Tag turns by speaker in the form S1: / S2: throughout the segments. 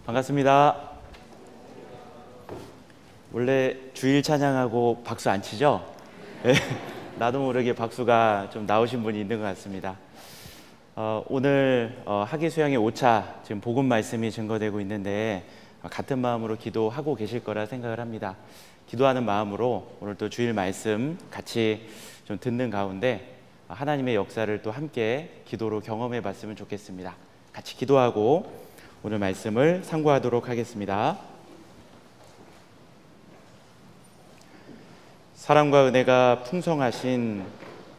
S1: 반갑습니다. 원래 주일 찬양하고 박수 안 치죠? 네, 나도 모르게 박수가 좀 나오신 분이 있는 것 같습니다. 오늘 학예 수양의 5차 지금 복음 말씀이 증거되고 있는데 같은 마음으로 기도하고 계실 거라 생각을 합니다. 기도하는 마음으로 오늘 또 주일 말씀 같이 좀 듣는 가운데 하나님의 역사를 또 함께 기도로 경험해 봤으면 좋겠습니다. 같이 기도하고 오늘 말씀을 상고하도록 하겠습니다. 사랑과 은혜가 풍성하신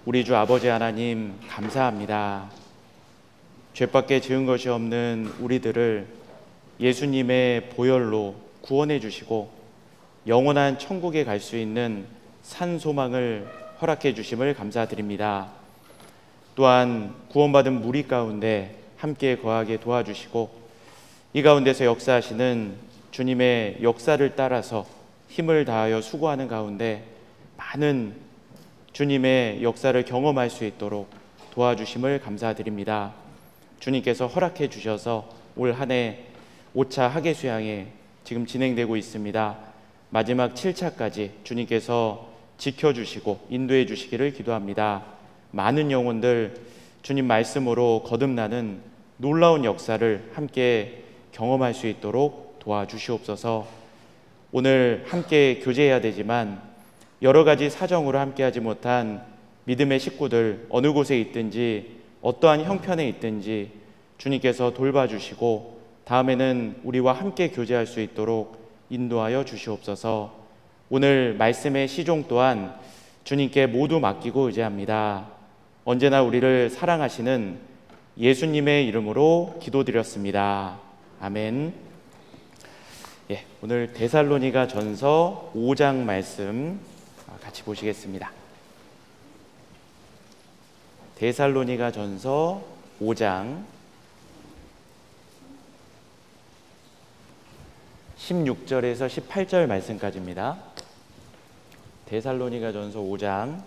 S1: 우리 주 아버지 하나님 감사합니다. 죄밖에 지은 것이 없는 우리들을 예수님의 보혈로 구원해 주시고 영원한 천국에 갈 수 있는 산 소망을 허락해 주심을 감사드립니다. 또한 구원받은 무리 가운데 함께 거하게 도와주시고 이 가운데서 역사하시는 주님의 역사를 따라서 힘을 다하여 수고하는 가운데 많은 주님의 역사를 경험할 수 있도록 도와주심을 감사드립니다. 주님께서 허락해 주셔서 올 한 해 5차 학예 수양에 지금 진행되고 있습니다. 마지막 7차까지 주님께서 지켜주시고 인도해 주시기를 기도합니다. 많은 영혼들 주님 말씀으로 거듭나는 놀라운 역사를 함께 경험할 수 있도록 도와주시옵소서. 오늘 함께 교제해야 되지만 여러 가지 사정으로 함께하지 못한 믿음의 식구들 어느 곳에 있든지 어떠한 형편에 있든지 주님께서 돌봐주시고 다음에는 우리와 함께 교제할 수 있도록 인도하여 주시옵소서. 오늘 말씀의 시종 또한 주님께 모두 맡기고 의지합니다. 언제나 우리를 사랑하시는 예수님의 이름으로 기도드렸습니다. 아멘. 오늘 데살로니가 전서 5장 말씀 같이 보시겠습니다. 데살로니가 전서 5장 16절에서 18절 말씀까지입니다. 데살로니가 전서 5장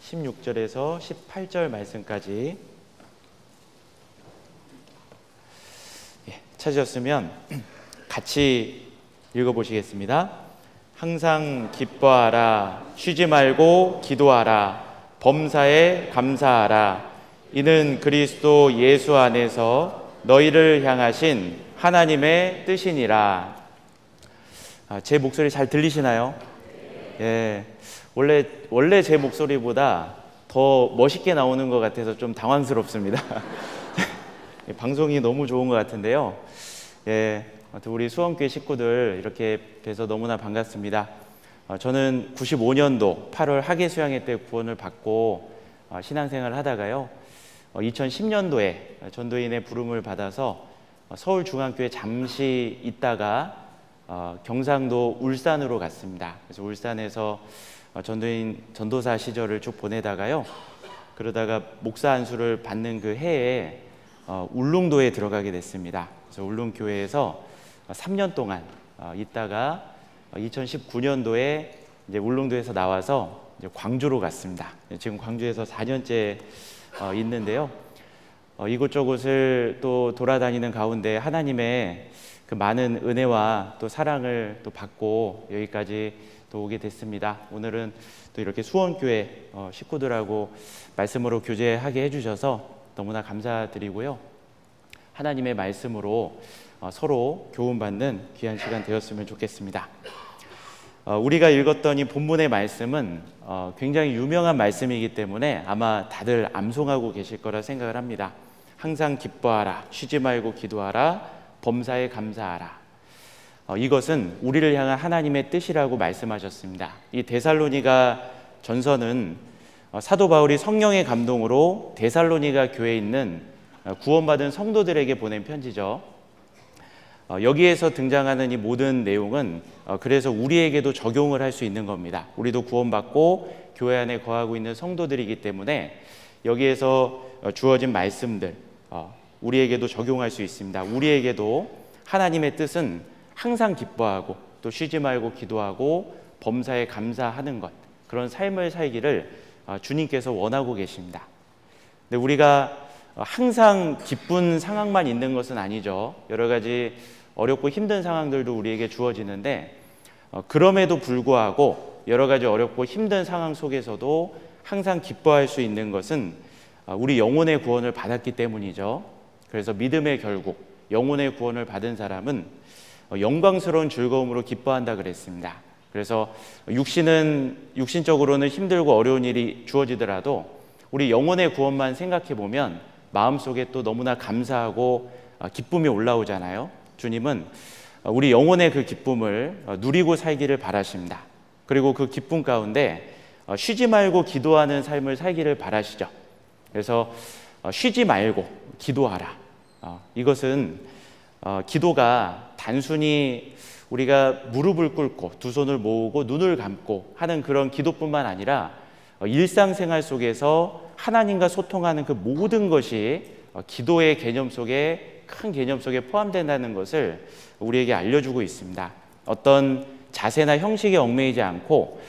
S1: 16절에서 18절 말씀까지 찾으셨으면 같이 읽어보시겠습니다. 항상 기뻐하라, 쉬지 말고 기도하라, 범사에 감사하라. 이는 그리스도 예수 안에서 너희를 향하신 하나님의 뜻이니라. 제 목소리 잘 들리시나요? 예, 원래 제 목소리보다 더 멋있게 나오는 것 같아서 좀 당황스럽습니다. 방송이 너무 좋은 것 같은데요. 예, 우리 수원교회 식구들 이렇게 뵈서 너무나 반갑습니다. 저는 95년도 8월 학예 수양회 때 구원을 받고 신앙생활을 하다가요, 2010년도에 전도인의 부름을 받아서 서울중앙교회 잠시 있다가 경상도 울산으로 갔습니다. 그래서 울산에서 전도사 시절을 쭉 보내다가요, 그러다가 목사 안수를 받는 그 해에 울릉도에 들어가게 됐습니다. 그래서 울릉교회에서 3년 동안 있다가 2019년도에 이제 울릉도에서 나와서 이제 광주로 갔습니다. 지금 광주에서 4년째 있는데요. 이곳저곳을 또 돌아다니는 가운데 하나님의 그 많은 은혜와 또 사랑을 또 받고 여기까지 또 오게 됐습니다. 오늘은 또 이렇게 수원교회 식구들하고 말씀으로 교제하게 해주셔서 너무나 감사드리고요. 하나님의 말씀으로 서로 교훈받는 귀한 시간 되었으면 좋겠습니다. 우리가 읽었던 이 본문의 말씀은 굉장히 유명한 말씀이기 때문에 아마 다들 암송하고 계실 거라 생각을 합니다. 항상 기뻐하라, 쉬지 말고 기도하라, 범사에 감사하라. 이것은 우리를 향한 하나님의 뜻이라고 말씀하셨습니다. 이 데살로니가 전서는 사도 바울이 성령의 감동으로 데살로니가 교회에 있는 구원받은 성도들에게 보낸 편지죠. 여기에서 등장하는 이 모든 내용은 그래서 우리에게도 적용을 할 수 있는 겁니다. 우리도 구원받고 교회 안에 거하고 있는 성도들이기 때문에 여기에서 주어진 말씀들 우리에게도 적용할 수 있습니다. 우리에게도 하나님의 뜻은 항상 기뻐하고 또 쉬지 말고 기도하고 범사에 감사하는 것, 그런 삶을 살기를 주님께서 원하고 계십니다. 근데 우리가 항상 기쁜 상황만 있는 것은 아니죠. 여러 가지 어렵고 힘든 상황들도 우리에게 주어지는데 그럼에도 불구하고 여러 가지 어렵고 힘든 상황 속에서도 항상 기뻐할 수 있는 것은 우리 영혼의 구원을 받았기 때문이죠. 그래서 믿음의 결국 영혼의 구원을 받은 사람은 영광스러운 즐거움으로 기뻐한다 그랬습니다. 그래서 육신적으로는 힘들고 어려운 일이 주어지더라도 우리 영혼의 구원만 생각해 보면 마음속에 또 너무나 감사하고 기쁨이 올라오잖아요. 주님은 우리 영혼의 그 기쁨을 누리고 살기를 바라십니다. 그리고 그 기쁨 가운데 쉬지 말고 기도하는 삶을 살기를 바라시죠. 그래서 쉬지 말고 기도하라. 이것은 기도가 단순히 우리가 무릎을 꿇고 두 손을 모으고 눈을 감고 하는 그런 기도뿐만 아니라 일상생활 속에서 하나님과 소통하는 그 모든 것이 기도의 개념 속에 큰 개념 속에 포함된다는 것을 우리에게 알려주고 있습니다. 어떤 자세나 형식에 얽매이지 않고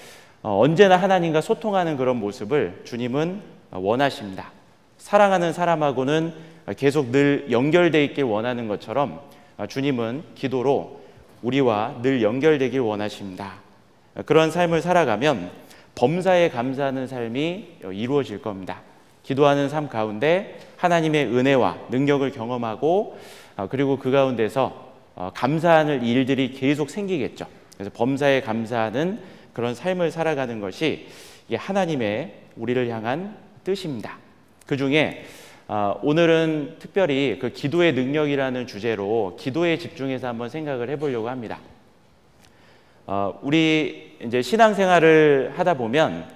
S1: 언제나 하나님과 소통하는 그런 모습을 주님은 원하십니다. 사랑하는 사람하고는 계속 늘 연결되어 있길 원하는 것처럼 주님은 기도로 우리와 늘 연결되길 원하십니다. 그런 삶을 살아가면 범사에 감사하는 삶이 이루어질 겁니다. 기도하는 삶 가운데 하나님의 은혜와 능력을 경험하고 그리고 그 가운데서 감사하는 일들이 계속 생기겠죠. 그래서 범사에 감사하는 그런 삶을 살아가는 것이 이게 하나님의 우리를 향한 뜻입니다. 그 중에 오늘은 특별히 그 기도의 능력이라는 주제로 기도에 집중해서 한번 생각을 해보려고 합니다. 우리 이제 신앙생활을 하다 보면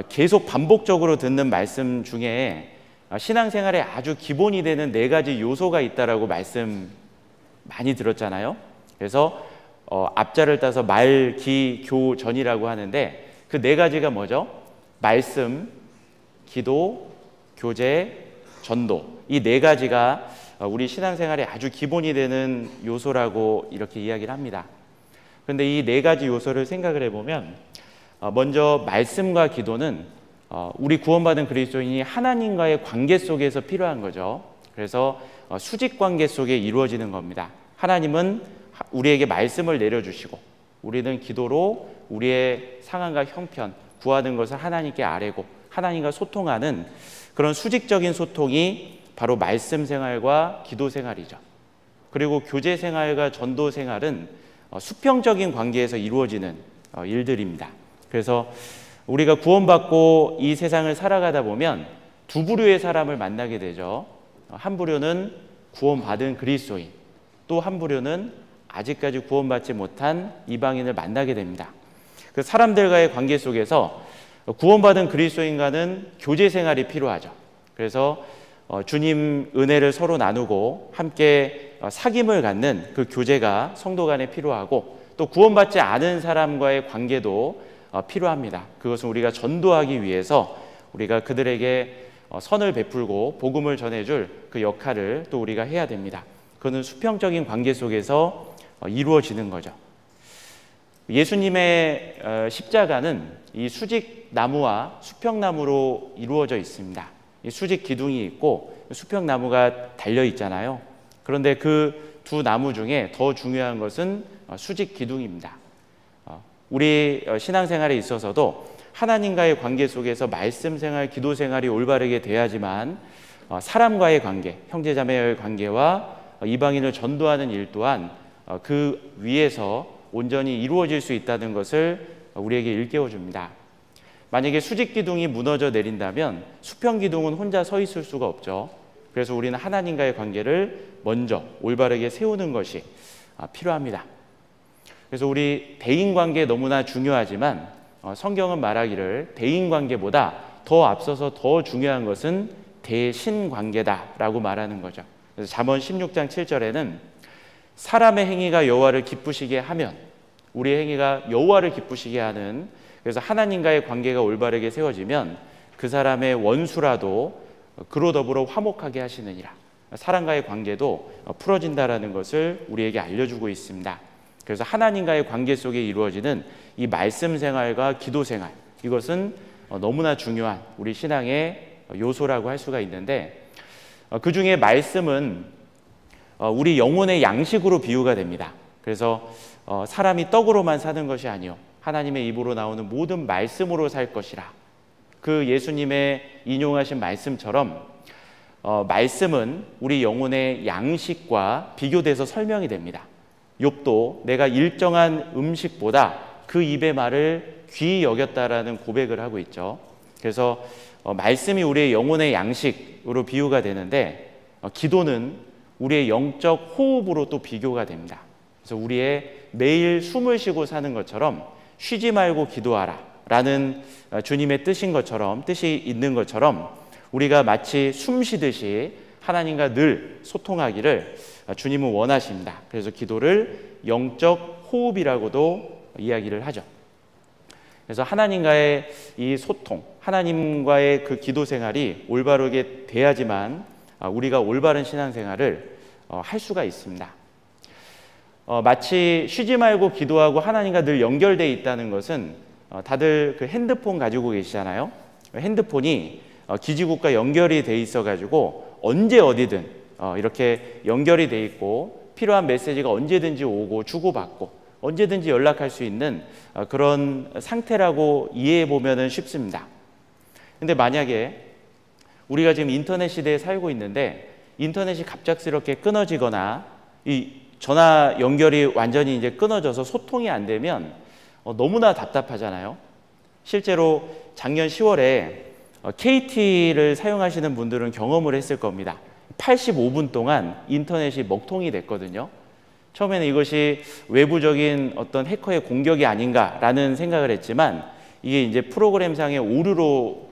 S1: 계속 반복적으로 듣는 말씀 중에 신앙생활에 아주 기본이 되는 4가지 요소가 있다라고 말씀 많이 들었잖아요. 그래서 앞자를 따서 말, 기, 교, 전이라고 하는데 그 4가지가 뭐죠? 말씀, 기도, 교제, 전도. 이 4가지가 우리 신앙생활에 아주 기본이 되는 요소라고 이렇게 이야기를 합니다. 그런데 이 4가지 요소를 생각을 해보면 먼저 말씀과 기도는 우리 구원받은 그리스도인이 하나님과의 관계 속에서 필요한 거죠. 그래서 수직 관계 속에 이루어지는 겁니다. 하나님은 우리에게 말씀을 내려주시고 우리는 기도로 우리의 상황과 형편, 구하는 것을 하나님께 아뢰고 하나님과 소통하는 그런 수직적인 소통이 바로 말씀 생활과 기도 생활이죠. 그리고 교제 생활과 전도 생활은 수평적인 관계에서 이루어지는 일들입니다. 그래서 우리가 구원받고 이 세상을 살아가다 보면 두 부류의 사람을 만나게 되죠. 한 부류는 구원받은 그리스도인, 또 한 부류는 아직까지 구원받지 못한 이방인을 만나게 됩니다. 그 사람들과의 관계 속에서 구원받은 그리스도인과는 교제 생활이 필요하죠. 그래서 주님 은혜를 서로 나누고 함께 사귐을 갖는 그 교제가 성도 간에 필요하고 또 구원받지 않은 사람과의 관계도 필요합니다. 그것은 우리가 전도하기 위해서 우리가 그들에게 선을 베풀고 복음을 전해줄 그 역할을 또 우리가 해야 됩니다. 그거는 수평적인 관계 속에서 이루어지는 거죠. 예수님의 십자가는 이 수직나무와 수평나무로 이루어져 있습니다. 이 수직 기둥이 있고 수평나무가 달려 있잖아요. 그런데 그 두 나무 중에 더 중요한 것은 수직 기둥입니다. 우리 신앙생활에 있어서도 하나님과의 관계 속에서 말씀 생활, 기도 생활이 올바르게 돼야지만 사람과의 관계, 형제자매의 관계와 이방인을 전도하는 일 또한 그 위에서 온전히 이루어질 수 있다는 것을 우리에게 일깨워 줍니다. 만약에 수직 기둥이 무너져 내린다면 수평 기둥은 혼자 서 있을 수가 없죠. 그래서 우리는 하나님과의 관계를 먼저 올바르게 세우는 것이 필요합니다. 그래서 우리 대인관계 너무나 중요하지만 성경은 말하기를 대인관계보다 더 앞서서 더 중요한 것은 대신관계다라고 말하는 거죠. 그래서 잠언 16장 7절에는 사람의 행위가 여호와를 기쁘시게 하면 우리의 행위가 여호와를 기쁘시게 하는, 그래서 하나님과의 관계가 올바르게 세워지면 그 사람의 원수라도 그로 더불어 화목하게 하시느니라. 사람과의 관계도 풀어진다라는 것을 우리에게 알려주고 있습니다. 그래서 하나님과의 관계 속에 이루어지는 이 말씀 생활과 기도 생활, 이것은 너무나 중요한 우리 신앙의 요소라고 할 수가 있는데 그 중에 말씀은 우리 영혼의 양식으로 비유가 됩니다. 그래서 사람이 떡으로만 사는 것이 아니요 하나님의 입으로 나오는 모든 말씀으로 살 것이라. 그 예수님의 인용하신 말씀처럼 말씀은 우리 영혼의 양식과 비교돼서 설명이 됩니다. 욥도 내가 일정한 음식보다 그 입의 말을 귀히 여겼다라는 고백을 하고 있죠. 그래서 말씀이 우리의 영혼의 양식으로 비유가 되는데 기도는 우리의 영적 호흡으로 또 비교가 됩니다. 그래서 우리의 매일 숨을 쉬고 사는 것처럼 쉬지 말고 기도하라 라는 주님의 뜻인 것처럼, 뜻이 있는 것처럼 우리가 마치 숨 쉬듯이 하나님과 늘 소통하기를 주님은 원하십니다. 그래서 기도를 영적 호흡이라고도 이야기를 하죠. 그래서 하나님과의 이 소통, 하나님과의 그 기도 생활이 올바르게 돼야지만 우리가 올바른 신앙생활을 할 수가 있습니다. 마치 쉬지 말고 기도하고 하나님과 늘 연결되어 있다는 것은 다들 그 핸드폰 가지고 계시잖아요. 핸드폰이 기지국과 연결이 돼 있어 가지고 언제 어디든 이렇게 연결이 돼 있고 필요한 메시지가 언제든지 오고 주고받고 언제든지 연락할 수 있는 그런 상태라고 이해해 보면 쉽습니다. 근데 만약에 우리가 지금 인터넷 시대에 살고 있는데 인터넷이 갑작스럽게 끊어지거나 이 전화 연결이 완전히 이제 끊어져서 소통이 안 되면 너무나 답답하잖아요. 실제로 작년 10월에 KT를 사용하시는 분들은 경험을 했을 겁니다. 85분 동안 인터넷이 먹통이 됐거든요. 처음에는 이것이 외부적인 어떤 해커의 공격이 아닌가라는 생각을 했지만 이게 이제 프로그램상의 오류로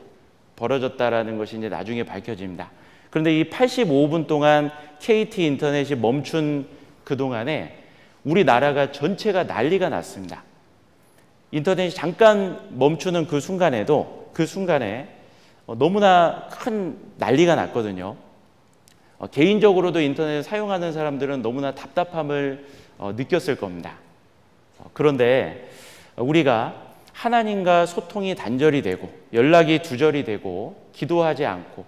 S1: 벌어졌다라는 것이 이제 나중에 밝혀집니다. 그런데 이 85분 동안 KT 인터넷이 멈춘 그동안에 우리나라가 전체가 난리가 났습니다. 인터넷이 잠깐 멈추는 그 순간에도 그 순간에 너무나 큰 난리가 났거든요. 개인적으로도 인터넷을 사용하는 사람들은 너무나 답답함을 느꼈을 겁니다. 그런데 우리가 하나님과 소통이 단절이 되고 연락이 두절이 되고 기도하지 않고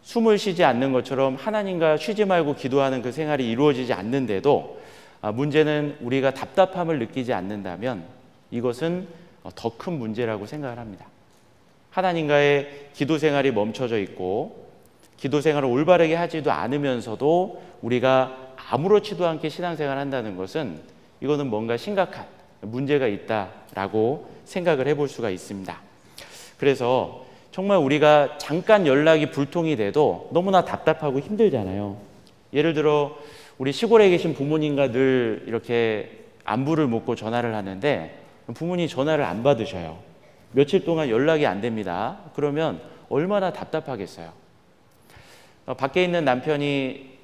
S1: 숨을 쉬지 않는 것처럼 하나님과 쉬지 말고 기도하는 그 생활이 이루어지지 않는데도 문제는 우리가 답답함을 느끼지 않는다면 이것은 더 큰 문제라고 생각을 합니다. 하나님과의 기도 생활이 멈춰져 있고 기도 생활을 올바르게 하지도 않으면서도 우리가 아무렇지도 않게 신앙생활을 한다는 것은 이거는 뭔가 심각한 문제가 있다라고 생각을 해볼 수가 있습니다. 그래서 정말 우리가 잠깐 연락이 불통이 돼도 너무나 답답하고 힘들잖아요. 예를 들어 우리 시골에 계신 부모님과 늘 이렇게 안부를 묻고 전화를 하는데 부모님이 전화를 안 받으셔요. 며칠 동안 연락이 안 됩니다. 그러면 얼마나 답답하겠어요. 밖에 있는 남편이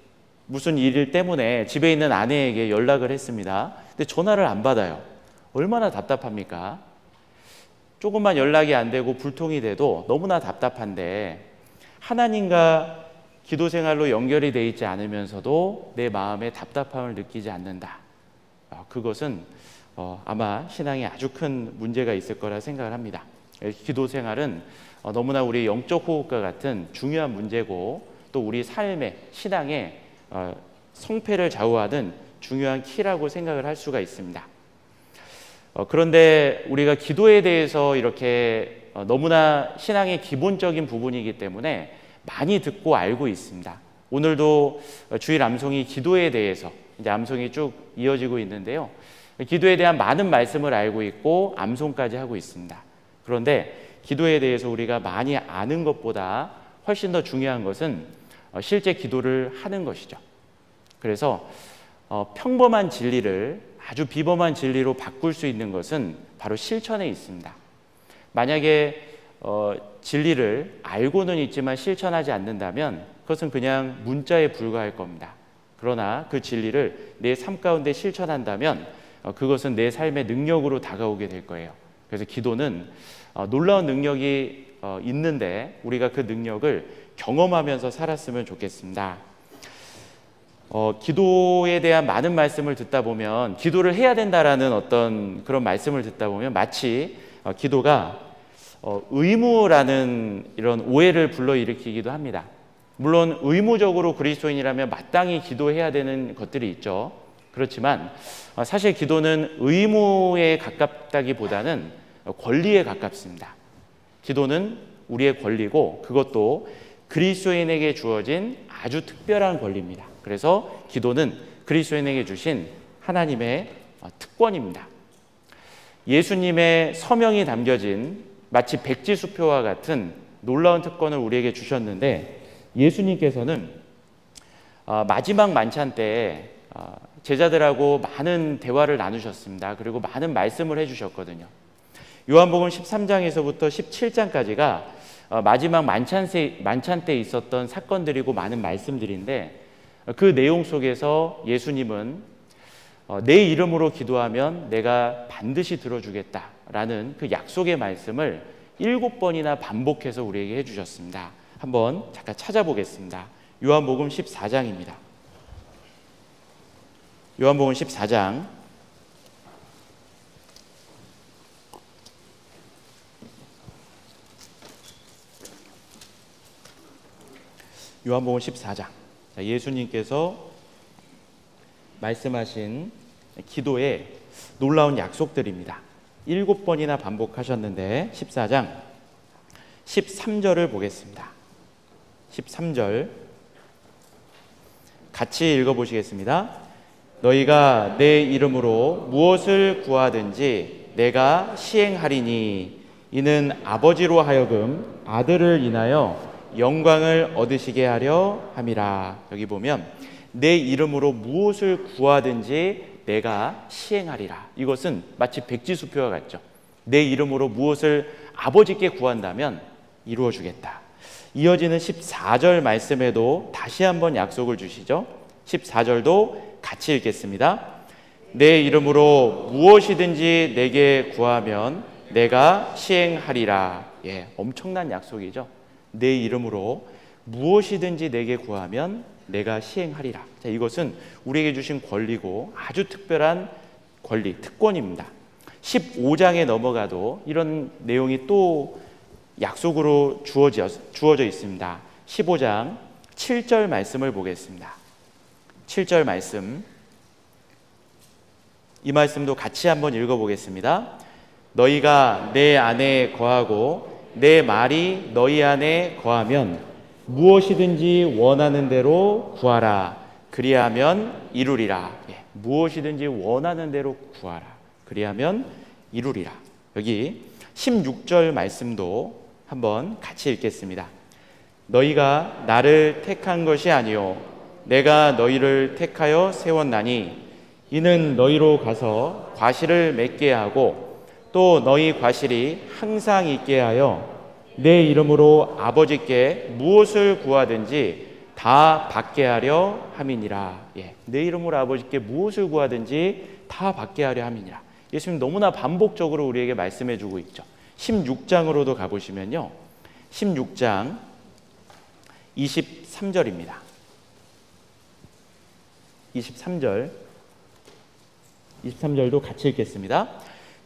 S1: 무슨 일 때문에 집에 있는 아내에게 연락을 했습니다. 근데 전화를 안 받아요. 얼마나 답답합니까? 조금만 연락이 안 되고 불통이 돼도 너무나 답답한데 하나님과 기도 생활로 연결이 되어 있지 않으면서도 내 마음에 답답함을 느끼지 않는다. 그것은 아마 신앙에 아주 큰 문제가 있을 거라 생각을 합니다. 기도 생활은 너무나 우리 영적 호흡과 같은 중요한 문제고 또 우리 삶의 신앙의 성패를 좌우하는 중요한 키라고 생각을 할 수가 있습니다. 그런데 우리가 기도에 대해서 이렇게 너무나 신앙의 기본적인 부분이기 때문에 많이 듣고 알고 있습니다. 오늘도 주일 암송이 기도에 대해서 이제 암송이 쭉 이어지고 있는데요. 기도에 대한 많은 말씀을 알고 있고 암송까지 하고 있습니다. 그런데 기도에 대해서 우리가 많이 아는 것보다 훨씬 더 중요한 것은 실제 기도를 하는 것이죠. 그래서 평범한 진리를 아주 비범한 진리로 바꿀 수 있는 것은 바로 실천에 있습니다. 만약에 진리를 알고는 있지만 실천하지 않는다면 그것은 그냥 문자에 불과할 겁니다. 그러나 그 진리를 내 삶 가운데 실천한다면 그것은 내 삶의 능력으로 다가오게 될 거예요. 그래서 기도는 놀라운 능력이 있는데 우리가 그 능력을 경험하면서 살았으면 좋겠습니다. 기도에 대한 많은 말씀을 듣다 보면 기도를 해야 된다라는 어떤 그런 말씀을 듣다 보면 마치 기도가 의무라는 이런 오해를 불러일으키기도 합니다. 물론 의무적으로 그리스도인이라면 마땅히 기도해야 되는 것들이 있죠. 그렇지만 사실 기도는 의무에 가깝다기보다는 권리에 가깝습니다. 기도는 우리의 권리고 그것도 그리스도인에게 주어진 아주 특별한 권리입니다. 그래서 기도는 그리스도인에게 주신 하나님의 특권입니다. 예수님의 서명이 담겨진 마치 백지수표와 같은 놀라운 특권을 우리에게 주셨는데, 예수님께서는 마지막 만찬 때 제자들하고 많은 대화를 나누셨습니다. 그리고 많은 말씀을 해주셨거든요. 요한복음 13장에서부터 17장까지가 마지막 만찬 때 있었던 사건들이고 많은 말씀들인데, 그 내용 속에서 예수님은 내 이름으로 기도하면 내가 반드시 들어주겠다라는 그 약속의 말씀을 7번이나 반복해서 우리에게 해주셨습니다. 한번 잠깐 찾아보겠습니다. 요한복음 14장입니다. 요한복음 14장 요한복음 14장. 예수님께서 말씀하신 기도의 놀라운 약속들입니다. 7번이나 반복하셨는데 14장 13절을 보겠습니다. 13절 같이 읽어보시겠습니다. 너희가 내 이름으로 무엇을 구하든지 내가 시행하리니 이는 아버지로 하여금 아들을 인하여 영광을 얻으시게 하려 함이라. 여기 보면 내 이름으로 무엇을 구하든지 내가 시행하리라. 이것은 마치 백지수표와 같죠. 내 이름으로 무엇을 아버지께 구한다면 이루어 주겠다. 이어지는 14절 말씀에도 다시 한번 약속을 주시죠. 14절도 같이 읽겠습니다. 내 이름으로 무엇이든지 내게 구하면 내가 시행하리라. 엄청난 약속이죠. 내 이름으로 무엇이든지 내게 구하면 내가 시행하리라. 자, 이것은 우리에게 주신 권리고 아주 특별한 권리, 특권입니다. 15장에 넘어가도 이런 내용이 또 약속으로 주어져 있습니다. 15장 7절 말씀을 보겠습니다. 7절 말씀, 이 말씀도 같이 한번 읽어보겠습니다. 너희가 내 안에 거하고 내 말이 너희 안에 거하면 무엇이든지 원하는 대로 구하라. 그리하면 이루리라. 무엇이든지 원하는 대로 구하라. 그리하면 이루리라. 여기 16절 말씀도 한번 같이 읽겠습니다. 너희가 나를 택한 것이 아니요 내가 너희를 택하여 세웠나니 이는 너희로 가서 과실을 맺게 하고 또 너희 과실이 항상 있게 하여 내 이름으로 아버지께 무엇을 구하든지 다 받게 하려 함이니라. 내 이름으로 아버지께 무엇을 구하든지 다 받게 하려 함이니라. 예수님 너무나 반복적으로 우리에게 말씀해 주고 있죠. 16장으로도 가보시면요, 16장 23절입니다. 23절도 같이 읽겠습니다.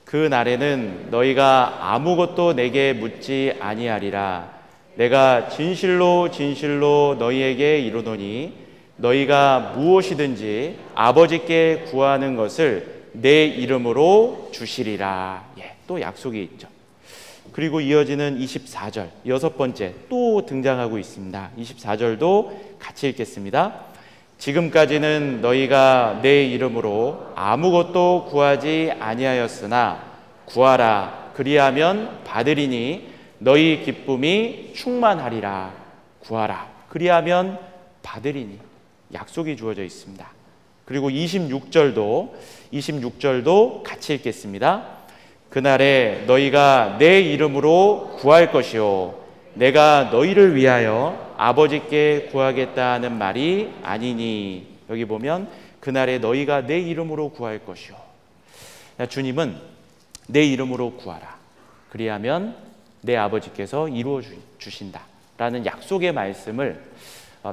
S1: 그 날에는 너희가 아무것도 내게 묻지 아니하리라. 내가 진실로 진실로 너희에게 이르노니 너희가 무엇이든지 아버지께 구하는 것을 내 이름으로 주시리라. 또 약속이 있죠. 그리고 이어지는 24절, 6번째 또 등장하고 있습니다. 24절도 같이 읽겠습니다. 지금까지는 너희가 내 이름으로 아무것도 구하지 아니하였으나 구하라. 그리하면 받으리니 너희 기쁨이 충만하리라. 구하라. 그리하면 받으리니. 약속이 주어져 있습니다. 그리고 26절도 같이 읽겠습니다. 그날에 너희가 내 이름으로 구할 것이요 내가 너희를 위하여 아버지께 구하겠다는 말이 아니니. 여기 보면 그날에 너희가 내 이름으로 구할 것이요. 주님은 내 이름으로 구하라. 그리하면 내 아버지께서 이루어 주신다라는 약속의 말씀을,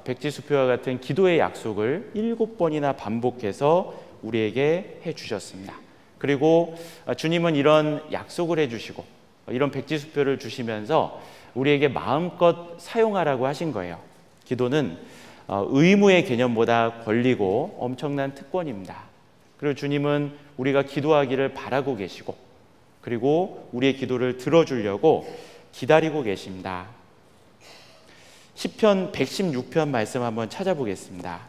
S1: 백지수표와 같은 기도의 약속을 7번이나 반복해서 우리에게 해주셨습니다. 그리고 주님은 이런 약속을 해주시고 이런 백지수표를 주시면서 우리에게 마음껏 사용하라고 하신 거예요. 기도는 의무의 개념보다 권리고 엄청난 특권입니다. 그리고 주님은 우리가 기도하기를 바라고 계시고 그리고 우리의 기도를 들어주려고 기다리고 계십니다. 시편 116편 말씀 한번 찾아보겠습니다.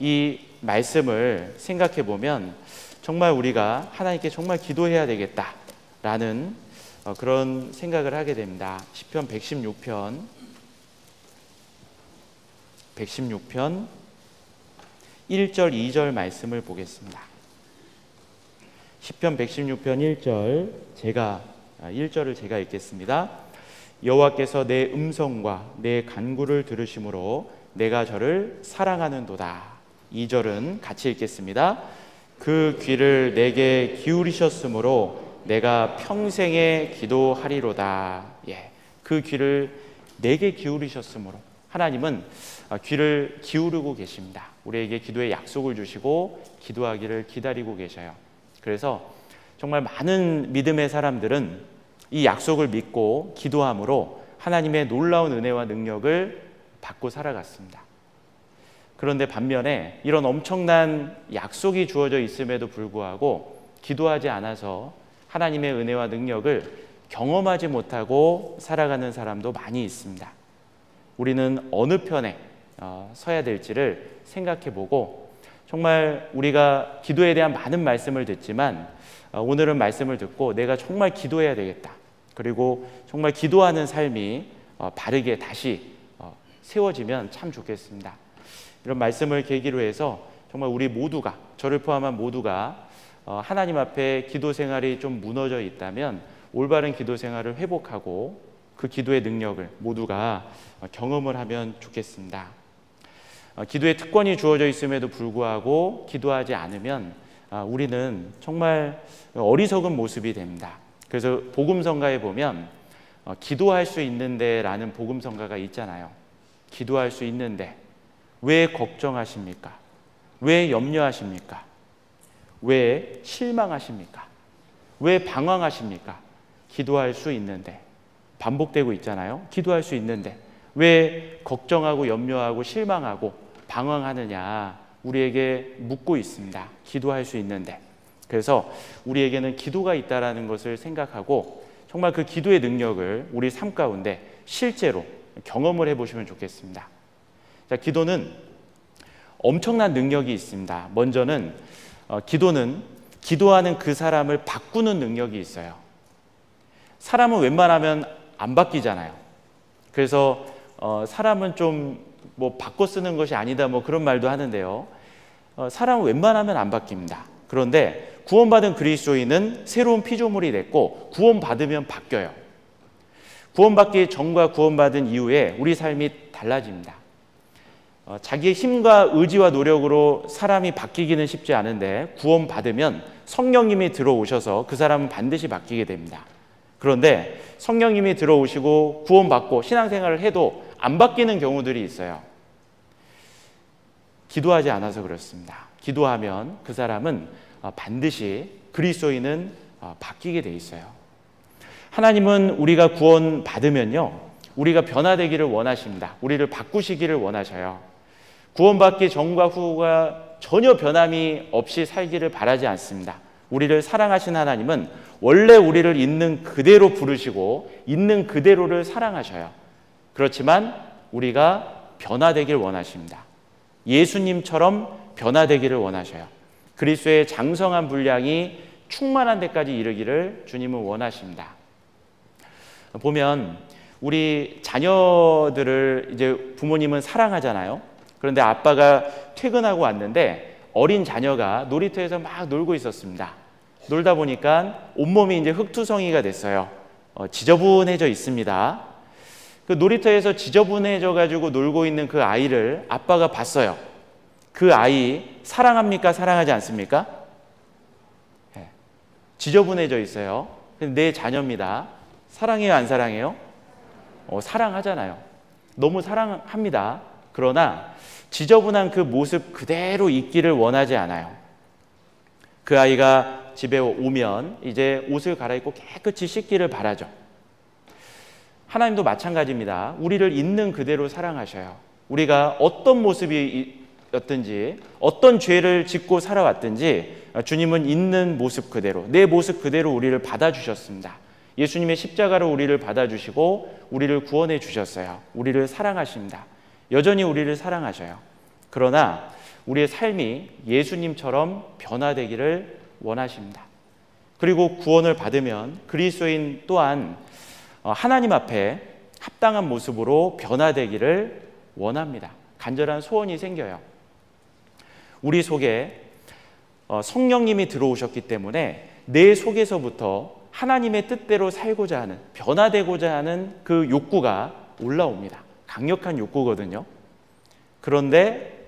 S1: 이 말씀을 생각해 보면 정말 우리가 하나님께 정말 기도해야 되겠다라는 그런 생각을 하게 됩니다. 시편 116편 1절 2절 말씀을 보겠습니다. 시편 116편 1절을 제가 읽겠습니다. 여호와께서 내 음성과 내 간구를 들으심으로 내가 저를 사랑하는도다. 2절은 같이 읽겠습니다. 그 귀를 내게 기울이셨으므로 내가 평생에 기도하리로다. 그 귀를 내게 기울이셨으므로 하나님은 귀를 기울이고 계십니다. 우리에게 기도의 약속을 주시고 기도하기를 기다리고 계셔요. 그래서 정말 많은 믿음의 사람들은 이 약속을 믿고 기도함으로 하나님의 놀라운 은혜와 능력을 받고 살아갔습니다. 그런데 반면에 이런 엄청난 약속이 주어져 있음에도 불구하고 기도하지 않아서 하나님의 은혜와 능력을 경험하지 못하고 살아가는 사람도 많이 있습니다. 우리는 어느 편에 서야 될지를 생각해 보고 정말 우리가 기도에 대한 많은 말씀을 듣지만 오늘은 말씀을 듣고 내가 정말 기도해야 되겠다. 그리고 정말 기도하는 삶이 바르게 다시 세워지면 참 좋겠습니다. 이런 말씀을 계기로 해서 정말 우리 모두가, 저를 포함한 모두가 하나님 앞에 기도 생활이 좀 무너져 있다면 올바른 기도 생활을 회복하고 그 기도의 능력을 모두가 경험을 하면 좋겠습니다. 기도의 특권이 주어져 있음에도 불구하고 기도하지 않으면 우리는 정말 어리석은 모습이 됩니다. 그래서 복음성가에 보면 기도할 수 있는데 라는 복음성가가 있잖아요. 기도할 수 있는데 왜 걱정하십니까? 왜 염려하십니까? 왜 실망하십니까? 왜 방황하십니까? 기도할 수 있는데 반복되고 있잖아요. 기도할 수 있는데 왜 걱정하고 염려하고 실망하고 방황하느냐 우리에게 묻고 있습니다. 기도할 수 있는데. 그래서 우리에게는 기도가 있다는 것을 생각하고 정말 그 기도의 능력을 우리 삶 가운데 실제로 경험을 해보시면 좋겠습니다. 자, 기도는 엄청난 능력이 있습니다. 먼저는 기도는 기도하는 그 사람을 바꾸는 능력이 있어요. 사람은 웬만하면 안 바뀌잖아요. 그래서 사람은 좀 뭐 바꿔 쓰는 것이 아니다 뭐 그런 말도 하는데요. 사람은 웬만하면 안 바뀝니다. 그런데 구원받은 그리스도인은 새로운 피조물이 됐고 구원받으면 바뀌어요. 구원받기 전과 구원받은 이후에 우리 삶이 달라집니다. 자기의 힘과 의지와 노력으로 사람이 바뀌기는 쉽지 않은데 구원받으면 성령님이 들어오셔서 그 사람은 반드시 바뀌게 됩니다. 그런데 성령님이 들어오시고 구원받고 신앙생활을 해도 안 바뀌는 경우들이 있어요. 기도하지 않아서 그렇습니다. 기도하면 그 사람은 반드시 그리스도인은 바뀌게 돼 있어요. 하나님은 우리가 구원받으면요, 우리가 변화되기를 원하십니다. 우리를 바꾸시기를 원하셔요. 구원받기 전과 후가 전혀 변함이 없이 살기를 바라지 않습니다. 우리를 사랑하신 하나님은 원래 우리를 있는 그대로 부르시고 있는 그대로를 사랑하셔요. 그렇지만 우리가 변화되길 원하십니다. 예수님처럼 변화되기를 원하셔요. 그리스도의 장성한 분량이 충만한 데까지 이르기를 주님은 원하십니다. 보면 우리 자녀들을 이제 부모님은 사랑하잖아요. 그런데 아빠가 퇴근하고 왔는데 어린 자녀가 놀이터에서 막 놀고 있었습니다. 놀다 보니까 온몸이 이제 흙투성이가 됐어요. 지저분해져 있습니다. 그 놀이터에서 지저분해져 가지고 놀고 있는 그 아이를 아빠가 봤어요. 그 아이 사랑합니까? 사랑하지 않습니까? 네. 지저분해져 있어요. 근데 내 자녀입니다. 사랑해요? 안 사랑해요? 사랑하잖아요. 너무 사랑합니다. 그러나 지저분한 그 모습 그대로 있기를 원하지 않아요. 그 아이가 집에 오면 이제 옷을 갈아입고 깨끗이 씻기를 바라죠. 하나님도 마찬가지입니다. 우리를 있는 그대로 사랑하셔요. 우리가 어떤 모습이었든지 어떤 죄를 짓고 살아왔든지 주님은 있는 모습 그대로, 내 모습 그대로 우리를 받아주셨습니다. 예수님의 십자가로 우리를 받아주시고 우리를 구원해 주셨어요. 우리를 사랑하십니다. 여전히 우리를 사랑하셔요. 그러나 우리의 삶이 예수님처럼 변화되기를 원하십니다. 그리고 구원을 받으면 그리스도인 또한 하나님 앞에 합당한 모습으로 변화되기를 원합니다. 간절한 소원이 생겨요. 우리 속에 성령님이 들어오셨기 때문에 내 속에서부터 하나님의 뜻대로 살고자 하는, 변화되고자 하는 그 욕구가 올라옵니다. 강력한 욕구거든요. 그런데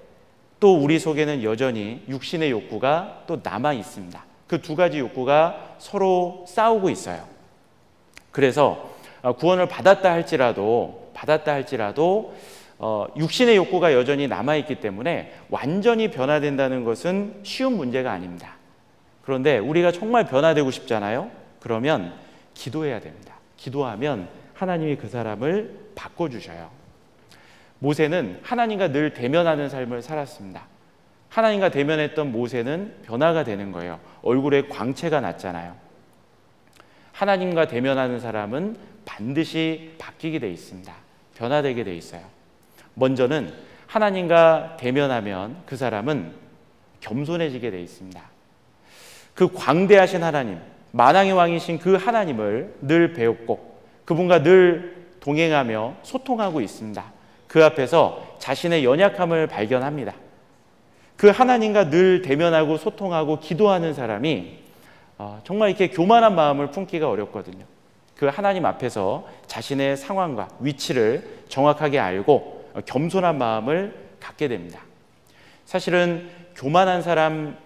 S1: 또 우리 속에는 여전히 육신의 욕구가 또 남아 있습니다. 그 두 가지 욕구가 서로 싸우고 있어요. 그래서 구원을 받았다 할지라도 육신의 욕구가 여전히 남아있기 때문에 완전히 변화된다는 것은 쉬운 문제가 아닙니다. 그런데 우리가 정말 변화되고 싶잖아요. 그러면 기도해야 됩니다. 기도하면 하나님이 그 사람을 바꿔주셔요. 모세는 하나님과 늘 대면하는 삶을 살았습니다. 하나님과 대면했던 모세는 변화가 되는 거예요. 얼굴에 광채가 났잖아요. 하나님과 대면하는 사람은 반드시 바뀌게 돼 있습니다. 변화되게 돼 있어요. 먼저는 하나님과 대면하면 그 사람은 겸손해지게 돼 있습니다. 그 광대하신 하나님, 만왕의 왕이신 그 하나님을 늘 배웠고 그분과 늘 동행하며 소통하고 있습니다. 그 앞에서 자신의 연약함을 발견합니다. 그 하나님과 늘 대면하고 소통하고 기도하는 사람이 정말 이렇게 교만한 마음을 품기가 어렵거든요. 그 하나님 앞에서 자신의 상황과 위치를 정확하게 알고 겸손한 마음을 갖게 됩니다. 사실은 교만한 사람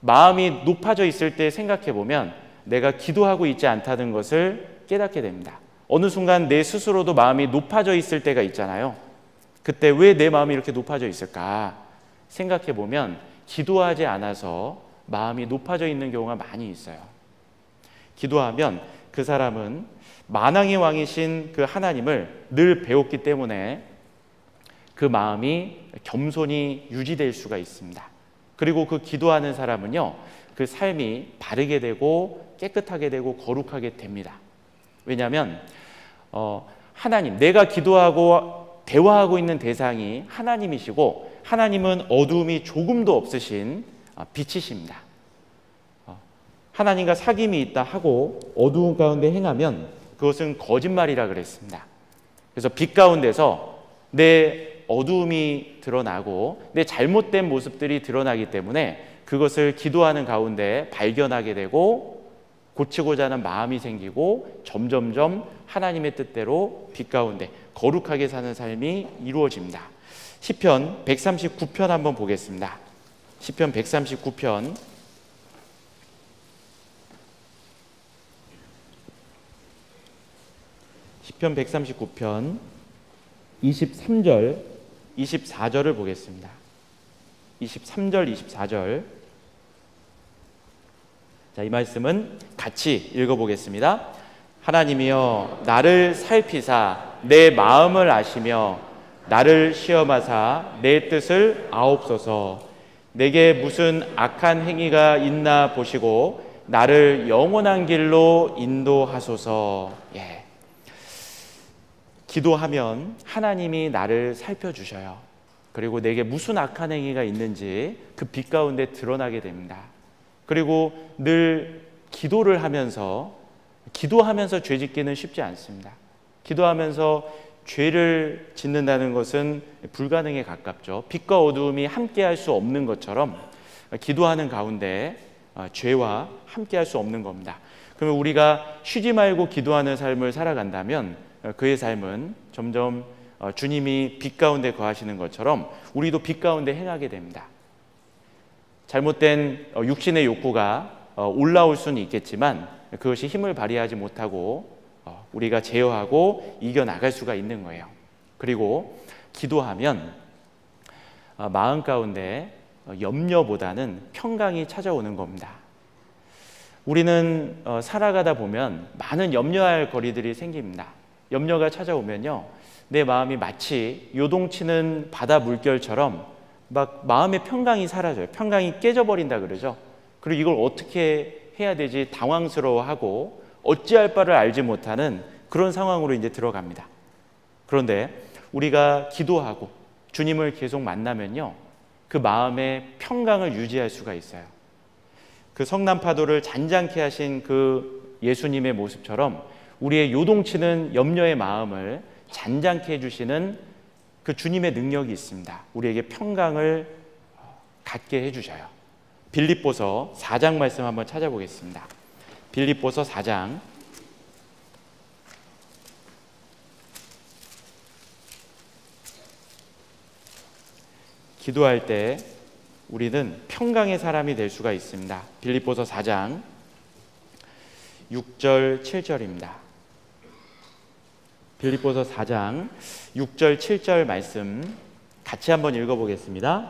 S1: 마음이 높아져 있을 때 생각해 보면 내가 기도하고 있지 않다는 것을 깨닫게 됩니다. 어느 순간 내 스스로도 마음이 높아져 있을 때가 있잖아요. 그때 왜 내 마음이 이렇게 높아져 있을까 생각해 보면 기도하지 않아서 마음이 높아져 있는 경우가 많이 있어요. 기도하면 그 사람은 만왕의 왕이신 그 하나님을 늘 배웠기 때문에 그 마음이 겸손히 유지될 수가 있습니다. 그리고 그 기도하는 사람은요, 그 삶이 바르게 되고 깨끗하게 되고 거룩하게 됩니다. 왜냐하면 하나님, 내가 기도하고 대화하고 있는 대상이 하나님이시고 하나님은 어두움이 조금도 없으신 빛이십니다. 하나님과 사귐이 있다 하고 어두움 가운데 행하면 그것은 거짓말이라 그랬습니다. 그래서 빛 가운데서 내 어두움이 드러나고 내 잘못된 모습들이 드러나기 때문에 그것을 기도하는 가운데 발견하게 되고 고치고자 하는 마음이 생기고 점점점 하나님의 뜻대로 빛 가운데 거룩하게 사는 삶이 이루어집니다. 시편 139편 한번 보겠습니다. 시편 139편 139편 23절 24절을 보겠습니다. 23절 24절. 자, 이 말씀은 같이 읽어보겠습니다. 하나님이여 나를 살피사 내 마음을 아시며 나를 시험하사 내 뜻을 아옵소서. 내게 무슨 악한 행위가 있나 보시고 나를 영원한 길로 인도하소서. 기도하면 하나님이 나를 살펴주셔요. 그리고 내게 무슨 악한 행위가 있는지 그 빛 가운데 드러나게 됩니다. 그리고 늘 기도를 하면서 죄 짓기는 쉽지 않습니다. 기도하면서 죄를 짓는다는 것은 불가능에 가깝죠. 빛과 어두움이 함께할 수 없는 것처럼 기도하는 가운데 죄와 함께할 수 없는 겁니다. 그러면 우리가 쉬지 말고 기도하는 삶을 살아간다면 그의 삶은 점점 주님이 빛 가운데 거하시는 것처럼 우리도 빛 가운데 행하게 됩니다. 잘못된 육신의 욕구가 올라올 수는 있겠지만 그것이 힘을 발휘하지 못하고 우리가 제어하고 이겨나갈 수가 있는 거예요. 그리고 기도하면 마음 가운데 염려보다는 평강이 찾아오는 겁니다. 우리는 살아가다 보면 많은 염려할 거리들이 생깁니다. 염려가 찾아오면요, 내 마음이 마치 요동치는 바다 물결처럼 막 마음의 평강이 사라져요. 평강이 깨져버린다 그러죠. 그리고 이걸 어떻게 해야 되지 당황스러워하고 어찌할 바를 알지 못하는 그런 상황으로 이제 들어갑니다. 그런데 우리가 기도하고 주님을 계속 만나면요, 그 마음의 평강을 유지할 수가 있어요. 그 성남파도를 잔잔케 하신 그 예수님의 모습처럼 우리의 요동치는 염려의 마음을 잔잔케 해주시는 그 주님의 능력이 있습니다. 우리에게 평강을 갖게 해주셔요. 빌립보서 4장 말씀 한번 찾아보겠습니다. 빌립보서 4장 기도할 때 우리는 평강의 사람이 될 수가 있습니다. 빌립보서 4장 6절 7절입니다. 빌립보서 4장 6절 7절 말씀 같이 한번 읽어보겠습니다.